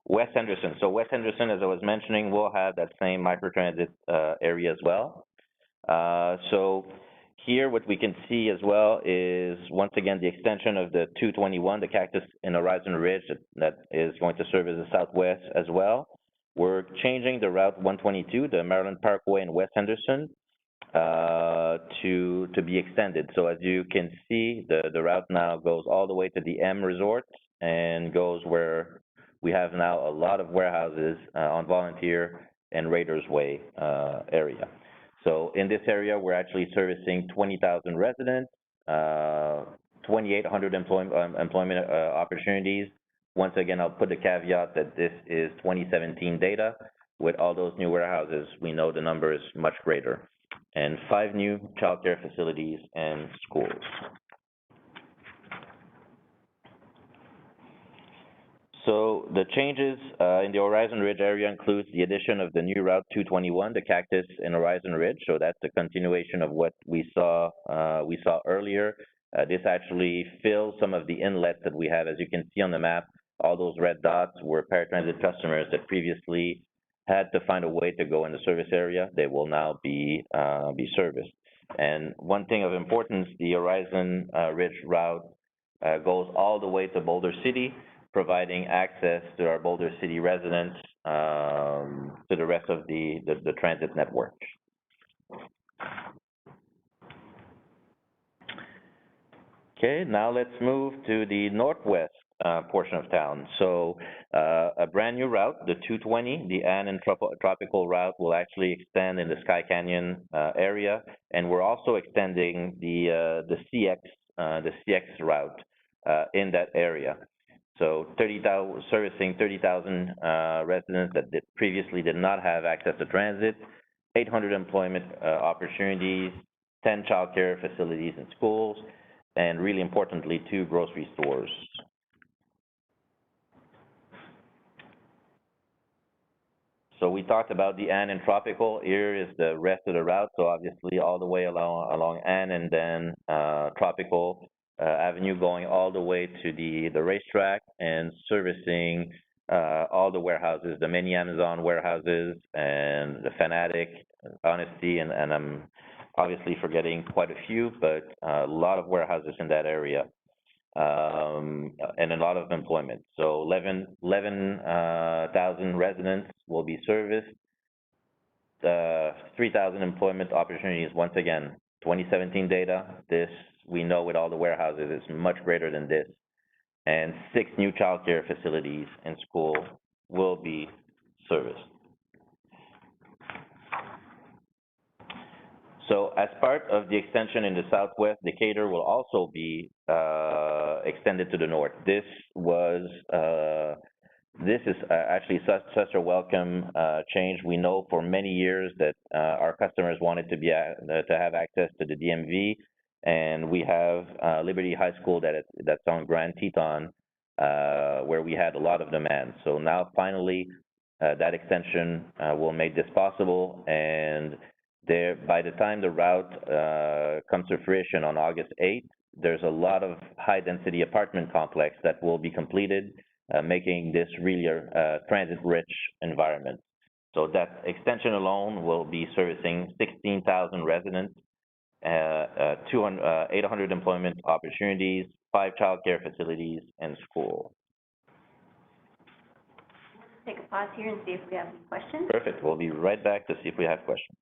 West Henderson. So West Henderson, as I was mentioning, will have that same microtransit area as well. So here, what we can see as well is, once again, the extension of the 221, the Cactus and Horizon Ridge, that is going to serve as the southwest as well. We're changing the Route 122, the Maryland Parkway in West Henderson, to be extended. So as you can see, the route now goes all the way to the M Resort and goes where we have now a lot of warehouses on Volunteer and Raiders Way area. So in this area, we're actually servicing 20,000 residents, 2,800 employment opportunities. Once again, I'll put the caveat that this is 2017 data. With all those new warehouses, we know the number is much greater. And 5 new childcare facilities and schools. So the changes in the Horizon Ridge area includes the addition of the new Route 221, the Cactus and Horizon Ridge. So that's a continuation of what we saw earlier. This actually fills some of the inlets that we have. As you can see on the map, all those red dots were paratransit customers that previously had to find a way to go in the service area. They will now be serviced. And one thing of importance, the Horizon Ridge route goes all the way to Boulder City, providing access to our Boulder City residents to the rest of the transit network. Okay, now let's move to the northwest portion of town. So a brand new route, the 220, the Ann and Tropical route, will actually extend in the Sky Canyon area, and we're also extending the CX route in that area. So servicing 30,000 residents that previously did not have access to transit, 800 employment opportunities, 10 childcare facilities and schools, and really importantly, 2 grocery stores. So we talked about the Ann and Tropical. Here is the rest of the route. So obviously all the way along Ann and then Tropical Avenue, going all the way to the racetrack and servicing all the warehouses, the many Amazon warehouses and the Fanatic, Honesty, and I'm obviously forgetting quite a few, but a lot of warehouses in that area. And a lot of employment. So 11,000 residents will be serviced. 3,000 employment opportunities. Once again, 2017 data. This, we know with all the warehouses, is much greater than this. And 6 new childcare facilities and school will be serviced. So as part of the extension in the southwest, Decatur will also be extended to the north. This is actually such a welcome change. We know for many years that our customers wanted to have access to the DMV, and we have Liberty High School that's on Grand Teton, where we had a lot of demand. So now finally, that extension will make this possible, and by the time the route comes to fruition on August 8th, there's a lot of high-density apartment complex that will be completed, making this really a transit-rich environment. So that extension alone will be servicing 16,000 residents, 800 employment opportunities, 5 childcare facilities, and schools. Take a pause here and see if we have any questions. Perfect. We'll be right back to see if we have questions.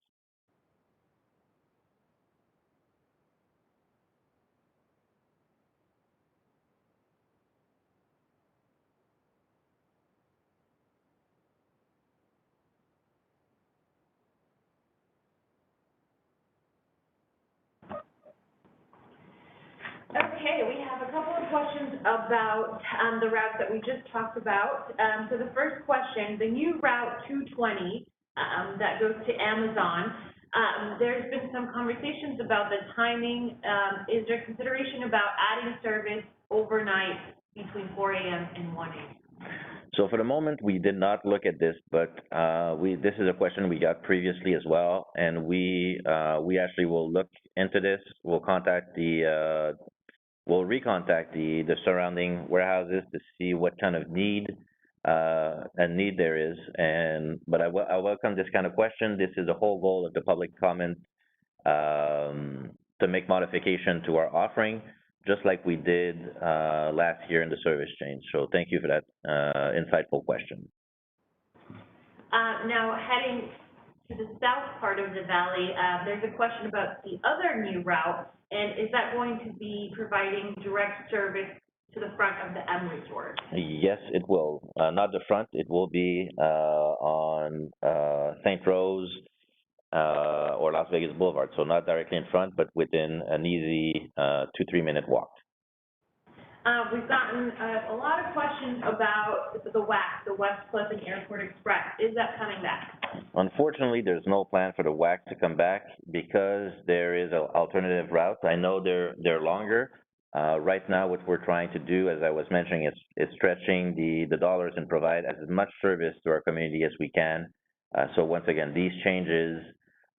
Okay, we have a couple of questions about, the routes that we just talked about. So the first question, the new Route 220, that goes to Amazon, there's been some conversations about the timing. Is there consideration about adding service overnight between 4 a.m. and 1 a.m.? So for the moment, we did not look at this, but this is a question we got previously as well, and we actually will look into this. We'll recontact the surrounding warehouses to see what kind of need there is. But I welcome this kind of question. This is the whole goal of the public comment, to make modification to our offering, just like we did last year in the service change. So thank you for that insightful question. Now, heading to the south part of the valley, there's a question about the other new route, and is that going to be providing direct service to the front of the M Resort? Yes, it will. Not the front. It will be on St. Rose or Las Vegas Boulevard. So not directly in front, but within an easy 2-3 minute walk. We've gotten a lot of questions about the WAX, the West Pleasant Airport Express. Is that coming back? Unfortunately, there's no plan for the WAX to come back because there is an alternative route. I know they're longer. Right now, what we're trying to do, as I was mentioning, is stretching the dollars and provide as much service to our community as we can. So once again, these changes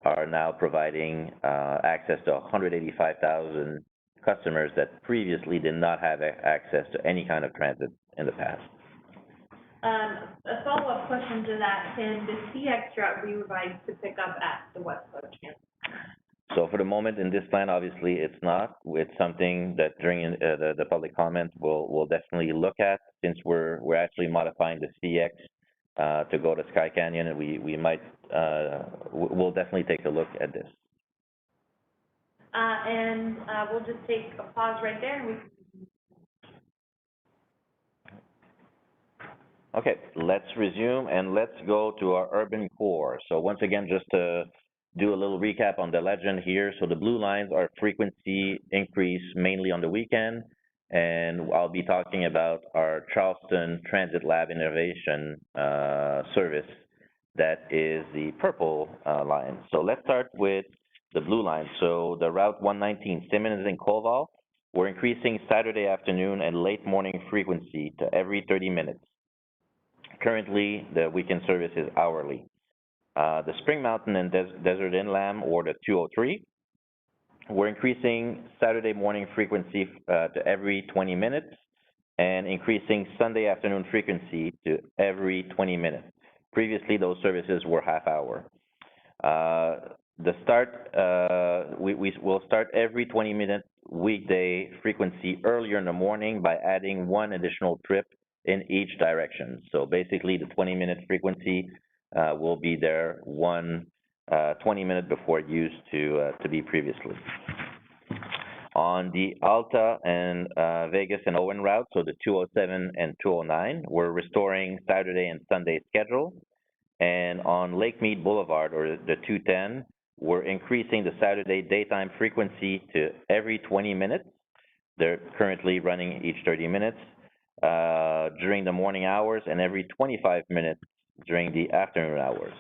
are now providing access to 185,000 customers that previously did not have access to any kind of transit in the past. A follow-up question to that, can the CX route be revised to pick up at the West Coast campus? So for the moment in this plan, obviously it's not. It's something that during the public comment we'll definitely look at, since we're actually modifying the CX to go to Sky Canyon, and we might we'll definitely take a look at this. And we'll just take a pause right there, and we can. Okay, let's resume and let's go to our urban core. So once again, just to do a little recap on the legend here. So the blue lines are frequency increase mainly on the weekend, and I'll be talking about our Charleston Transit Lab Innovation service. That is the purple line. So let's start with the blue line. So the Route 119, Simmons and Koval, we're increasing Saturday afternoon and late morning frequency to every 30 minutes. Currently, the weekend service is hourly. The Spring Mountain and Desert Inland, or the 203, we're increasing Saturday morning frequency to every 20 minutes and increasing Sunday afternoon frequency to every 20 minutes. Previously, those services were half hour. We'll start every 20-minute weekday frequency earlier in the morning by adding one additional trip in each direction. So basically, the 20-minute frequency will be there 20 minutes before it used to be previously. On the Alta and Vegas and Owen route, so the 207 and 209, we're restoring Saturday and Sunday schedule. And on Lake Mead Boulevard, or the 210, we're increasing the Saturday daytime frequency to every 20 minutes. They're currently running each 30 minutes during the morning hours and every 25 minutes during the afternoon hours.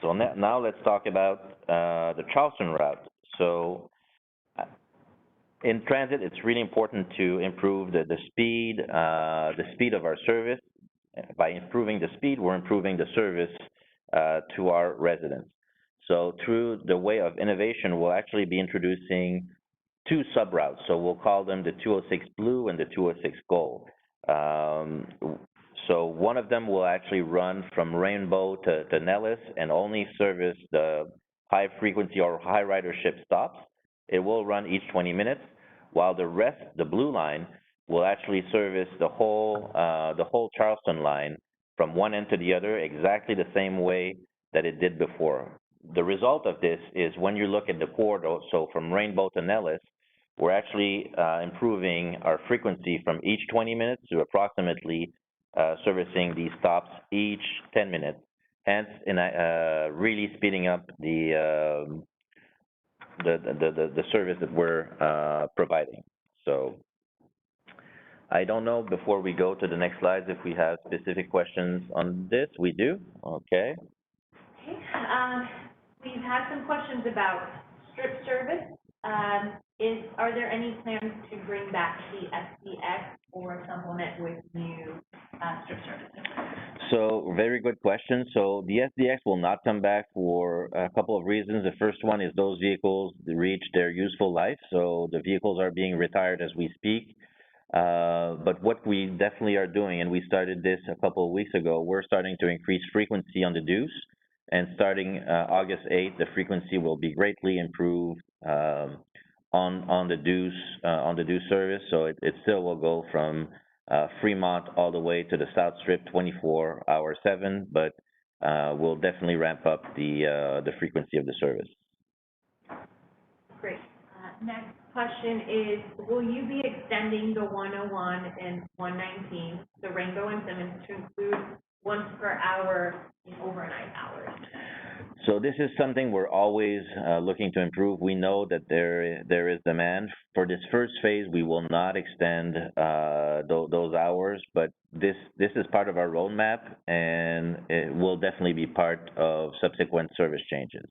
So now let's talk about the Charleston route. So in transit, it's really important to improve the speed of our service. By improving the speed, we're improving the service to our residents. So through the way of innovation, we'll actually be introducing two sub-routes. So we'll call them the 206 Blue and the 206 Gold. So one of them will actually run from Rainbow to Nellis and only service the high frequency or high ridership stops. It will run each 20 minutes, while the rest, the blue line, will actually service the whole Charleston line from one end to the other exactly the same way that it did before. The result of this is when you look at the corridor, so from Rainbow to Nellis, we're actually improving our frequency from each 20 minutes to approximately servicing these stops each 10 minutes, hence really speeding up the service that we're providing. So I don't know, before we go to the next slides, if we have specific questions on this. We do? Okay. Okay, we've had some questions about strip service. Are there any plans to bring back the SDX or supplement with new, strip services? So, very good question. So the SDX will not come back for a couple of reasons. The first one is those vehicles reach their useful life, so the vehicles are being retired as we speak. But what we definitely are doing, and we started this a couple of weeks ago, we're starting to increase frequency on the Deuce. And starting August 8th, the frequency will be greatly improved on the Deuce service. So it still will go from Fremont all the way to the South Strip 24/7, but we'll definitely ramp up the frequency of the service. Great. Next question is, will you be extending the 101 and 119, the Rainbow and Simmons, to include once per hour in overnight hours? So this is something we're always looking to improve. We know that there is demand. For this first phase, we will not extend those hours, but this is part of our roadmap, and it will definitely be part of subsequent service changes.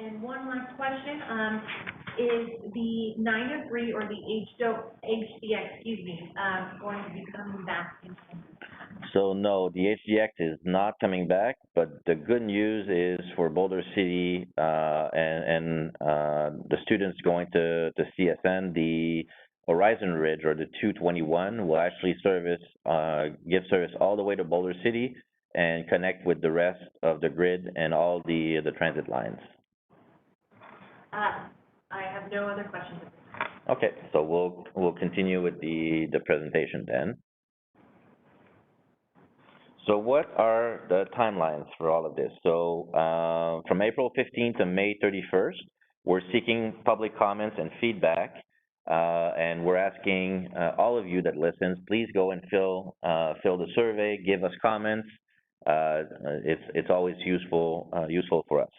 And one last question, is the 903 or the HDX, going to be coming back in? So no, the HDX is not coming back, but the good news is for Boulder City and the students going to CSN, the Horizon Ridge or the 221 will actually give service all the way to Boulder City and connect with the rest of the grid and all the transit lines. I have no other questions. Okay, so we'll continue with the presentation then. So what are the timelines for all of this? So from April 15th to May 31st, we're seeking public comments and feedback, and we're asking all of you that listens, please go and fill the survey, give us comments. It's always useful for us.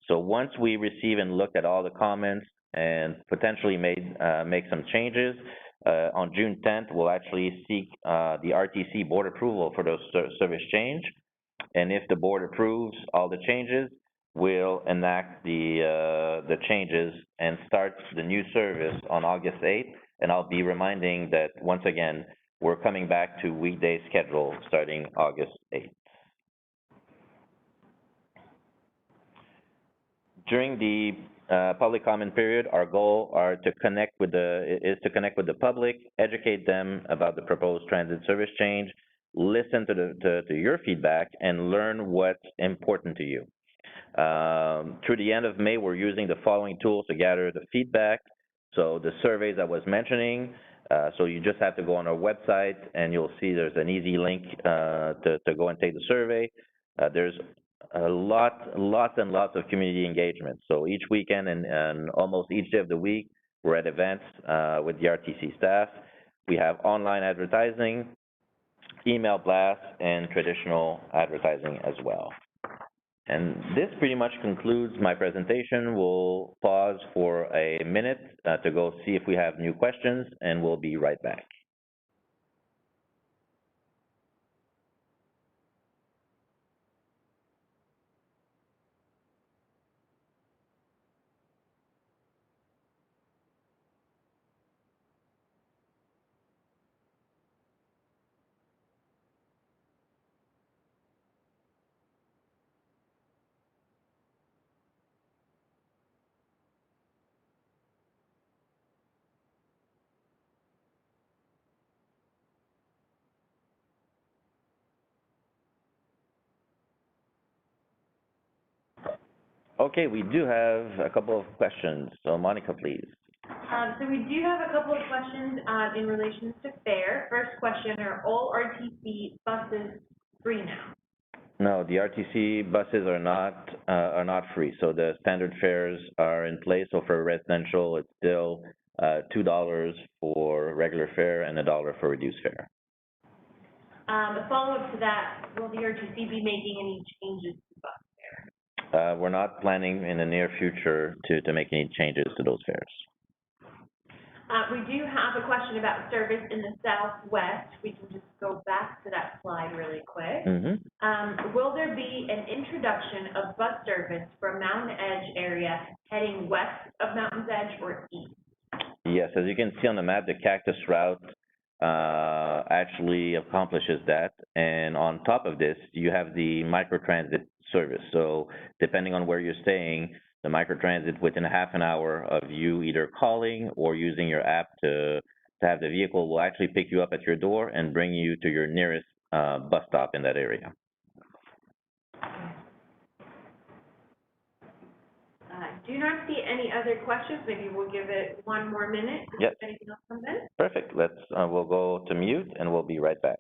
So once we receive and look at all the comments and potentially make some changes, on June 10th, we'll actually seek the RTC board approval for those service change. And if the board approves all the changes, we'll enact the changes and start the new service on August 8th. And I'll be reminding that, once again, we're coming back to weekday schedule starting August 8th. During the public comment period, our goal is to connect with the public, educate them about the proposed transit service change, listen to your feedback, and learn what's important to you. Through the end of May, we're using the following tools to gather the feedback. So the surveys I was mentioning, so you just have to go on our website and you'll see there's an easy link to go and take the survey. There's lots and lots of community engagement. So each weekend and almost each day of the week, we're at events with the RTC staff. We have online advertising, email blasts, and traditional advertising as well. And this pretty much concludes my presentation. We'll pause for a minute to go see if we have new questions, and we'll be right back. Okay, we do have a couple of questions. So Monica, please. So we do have a couple of questions in relation to fare. First question, are all RTC buses free now? No, the RTC buses are not free. So the standard fares are in place. So for residential, it's still $2 for regular fare and $1 for reduced fare. A follow-up to that, will the RTC be making any changes to bus fare? We're not planning in the near future to make any changes to those fares. We do have a question about service in the southwest. We can just go back to that slide really quick. Will there be an introduction of bus service from Mountain Edge area heading west of Mountain's Edge or east? Yes, as you can see on the map, the Cactus route actually accomplishes that. And on top of this, you have the microtransit service. So depending on where you're staying, the microtransit within a half an hour of you either calling or using your app to have the vehicle will actually pick you up at your door and bring you to your nearest bus stop in that area. Do not see any other questions. Maybe we'll give it one more minute. Yep. If anything else comes in. Perfect. We'll go to mute and we'll be right back.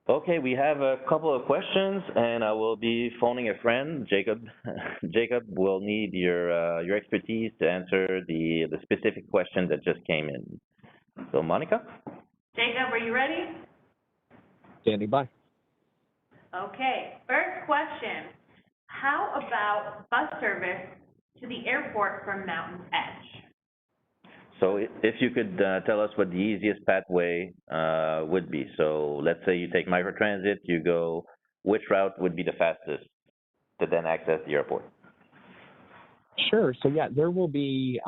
Okay, we have a couple of questions, and I will be phoning a friend, Jacob. Jacob will need your expertise to answer the specific question that just came in. So, Monica? Jacob, are you ready? Standing by. Okay, first question. How about bus service to the airport from Mountain's Edge? So if you could tell us what the easiest pathway would be. So let's say you take microtransit, you go, which route would be the fastest to then access the airport? Sure. So yeah, there will be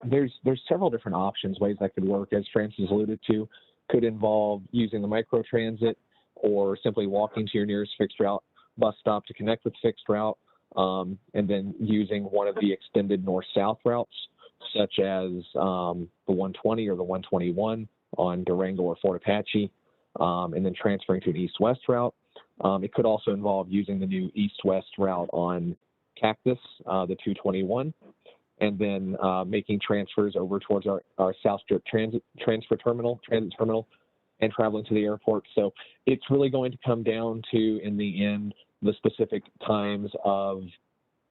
there's several different options, ways that could work. As Francis alluded to, could involve using the microtransit or simply walking to your nearest fixed route bus stop to connect with fixed route, and then using one of the extended north-south routes, such as the 120 or the 121 on Durango or Fort Apache, and then transferring to an east-west route. It could also involve using the new east-west route on Cactus, the 221, and then making transfers over towards our South Strip transit terminal, and traveling to the airport. So it's really going to come down to, in the end, the specific times of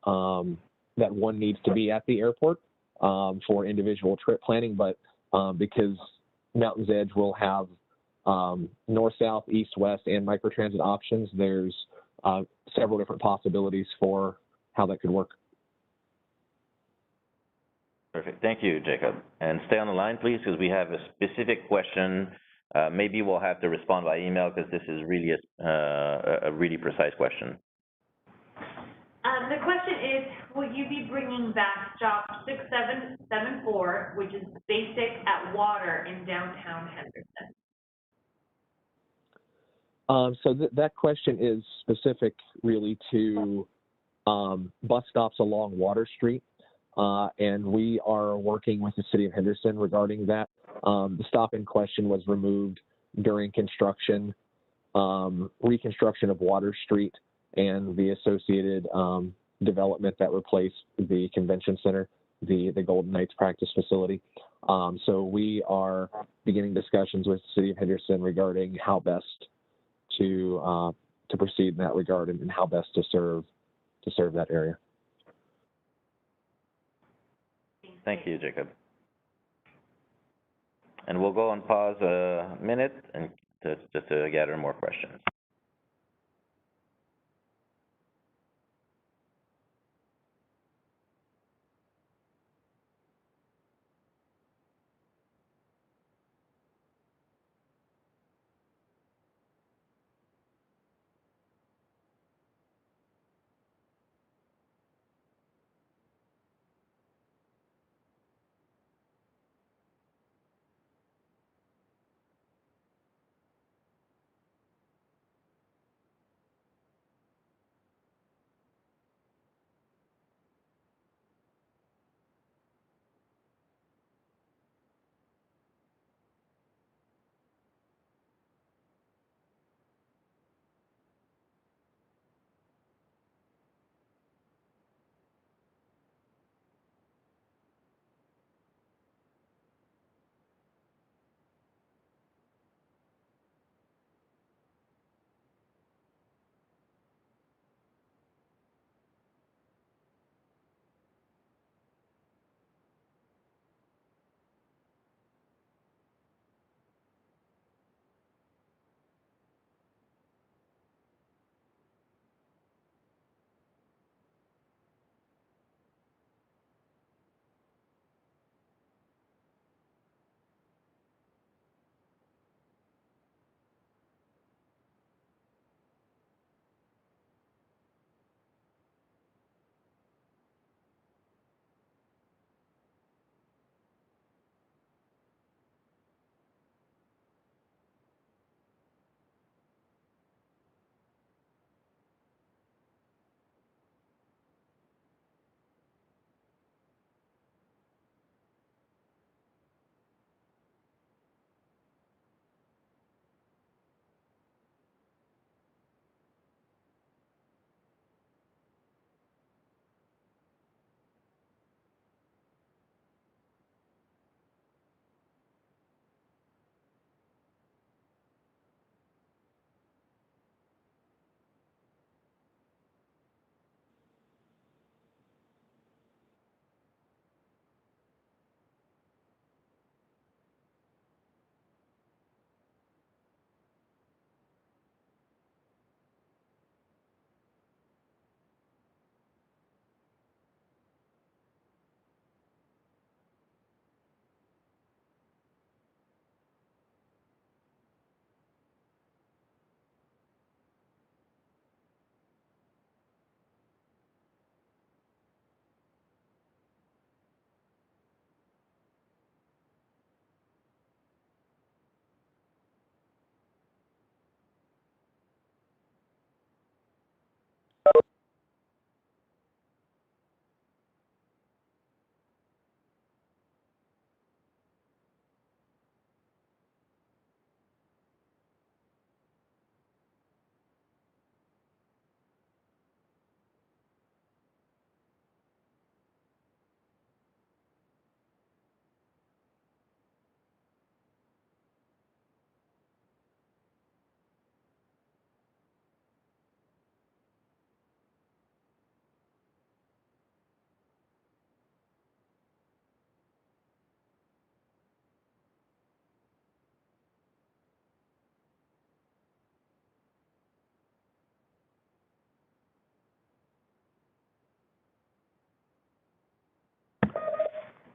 that one needs to be at the airport for individual trip planning. But because Mountain's Edge will have north, south, east, west, and microtransit options, there's several different possibilities for how that could work. Perfect. Thank you, Jacob. And stay on the line, please, because we have a specific question Maybe we'll have to respond by email because this is really a really precise question. The question is, will you be bringing back job 6774, which is basic at water in downtown Henderson? So that question is specific really to bus stops along Water Street, and we are working with the City of Henderson regarding that. The stop in question was removed during construction, reconstruction of Water Street and the associated development that replaced the convention center, the Golden Knights practice facility. So we are beginning discussions with the City of Henderson regarding how best to proceed in that regard and how best to serve that area. Thank you, Jacob. And we'll go on pause a minute and just to gather more questions.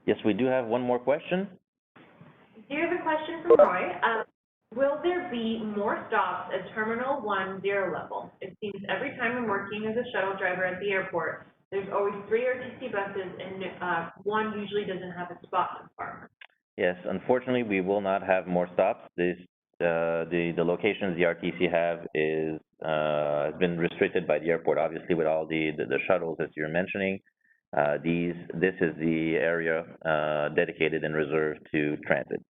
Yes, we do have one more question. Do you have a question from Roy? Will there be more stops at Terminal 1 zero level? It seems every time I'm working as a shuttle driver at the airport, there's always 3 RTC buses and, one usually doesn't have a spot to park. Yes, unfortunately, we will not have more stops. The locations the RTC have has been restricted by the airport, obviously, with all the shuttles that you're mentioning. This is the area, dedicated and reserved to transit.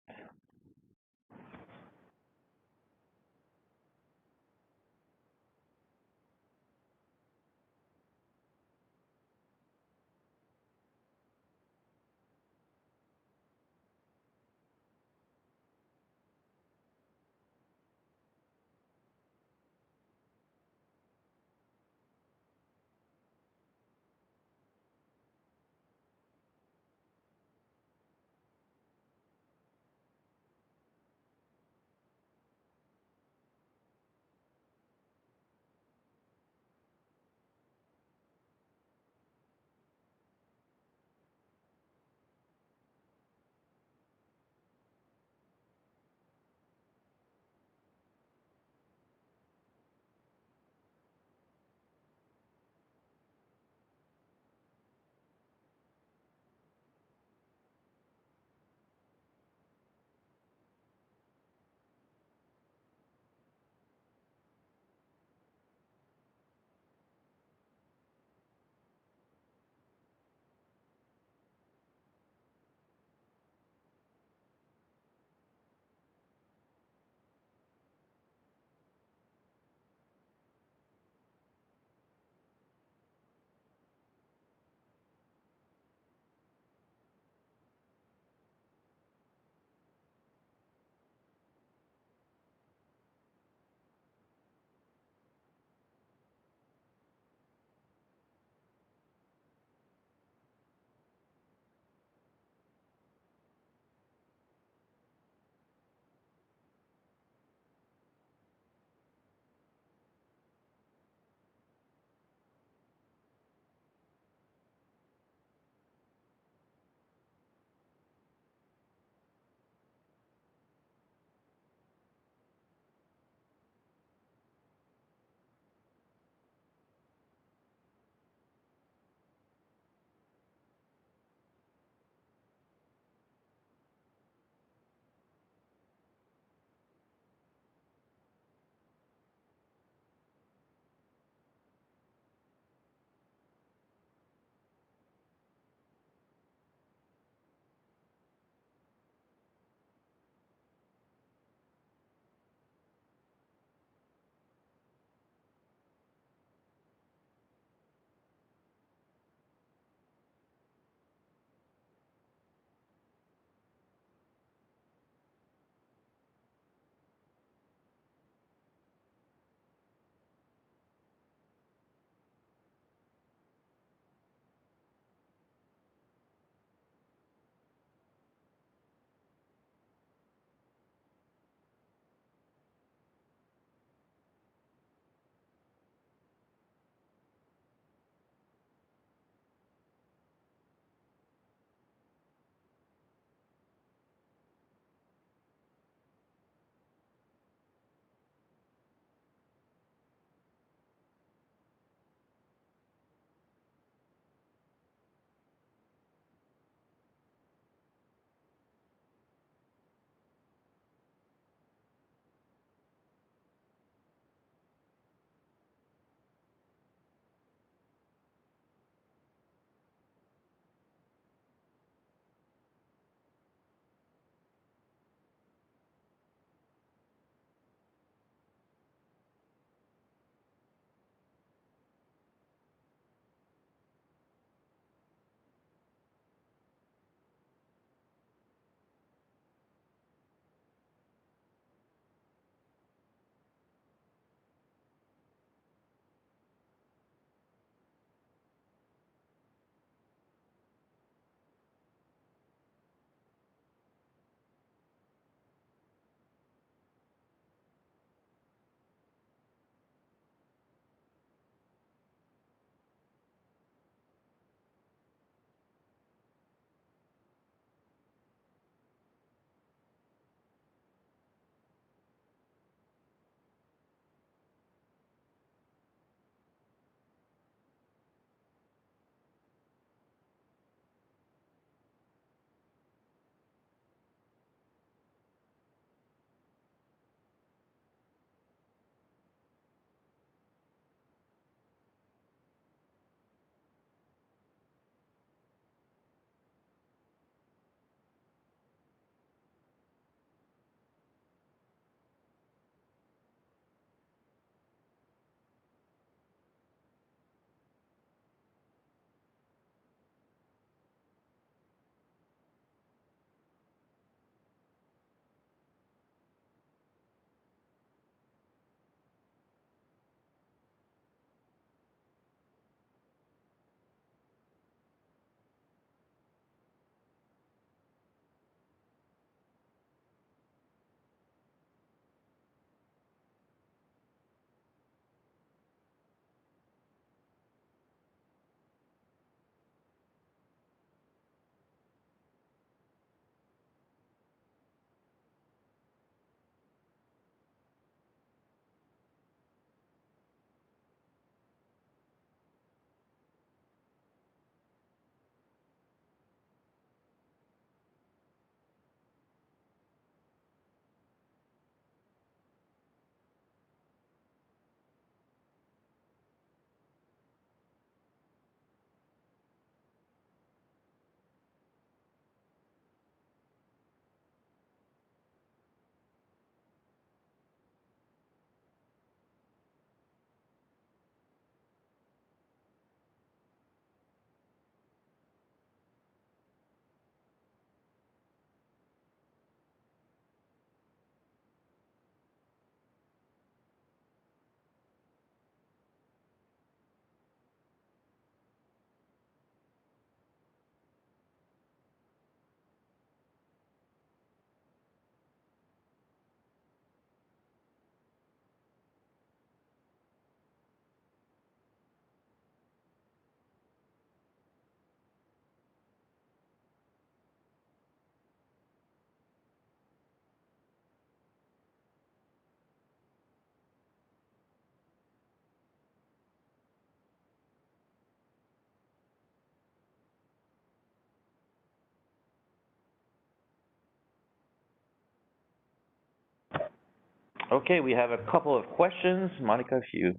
Okay, we have a couple of questions. Monica, if you...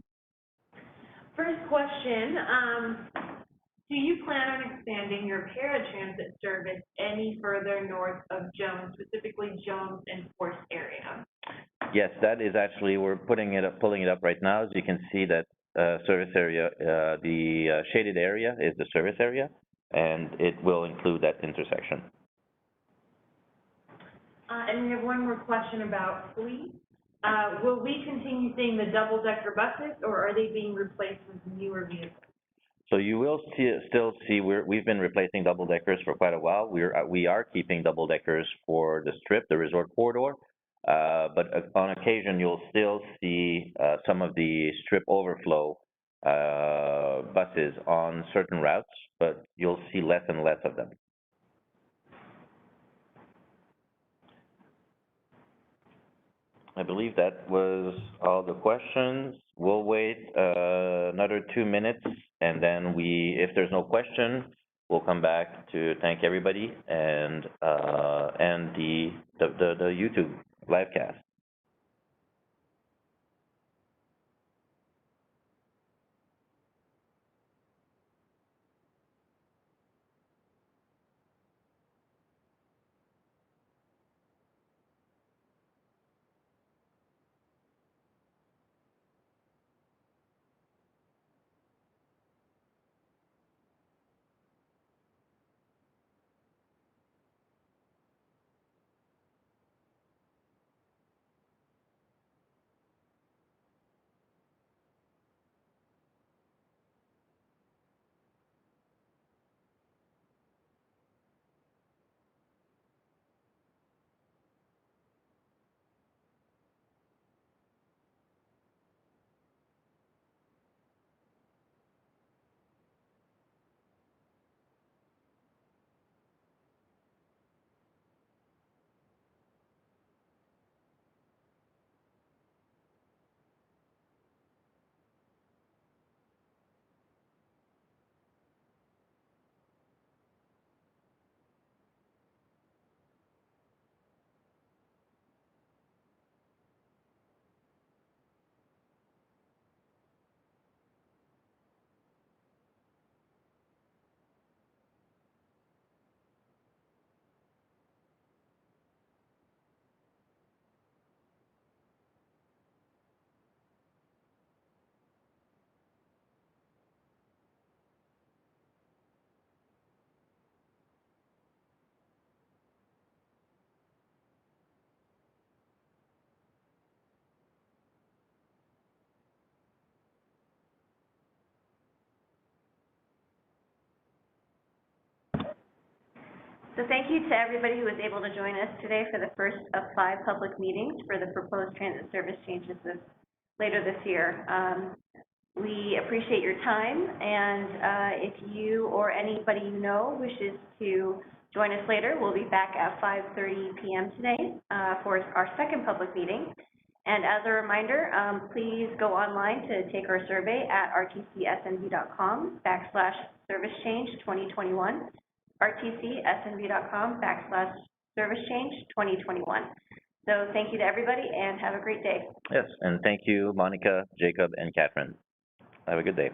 First question, do you plan on expanding your paratransit service any further north of Jones, specifically Jones and Forest area? Yes, that is actually, we're pulling it up right now. As you can see that service area, the shaded area is the service area, and it will include that intersection. And we have one more question about fleet. Will we continue seeing the double-decker buses, or are they being replaced with newer vehicles? So you will still see, we've been replacing double-deckers for quite a while. We are keeping double-deckers for the Strip, the resort corridor, but on occasion, you'll still see some of the Strip overflow buses on certain routes, but you'll see less and less of them. I believe that was all the questions. We'll wait another 2 minutes, and then if there's no question, we'll come back to thank everybody and the YouTube live cast. So thank you to everybody who was able to join us today for the first of 5 public meetings for the proposed transit service changes later this year. We appreciate your time, and if you or anybody you know wishes to join us later, we'll be back at 5:30 p.m. today for our second public meeting. And as a reminder, please go online to take our survey at rtcsnv.com/servicechange2021. rtcsnv.com/servicechange2021. So thank you to everybody and have a great day. Yes, and thank you, Monica, Jacob, and Catherine. Have a good day.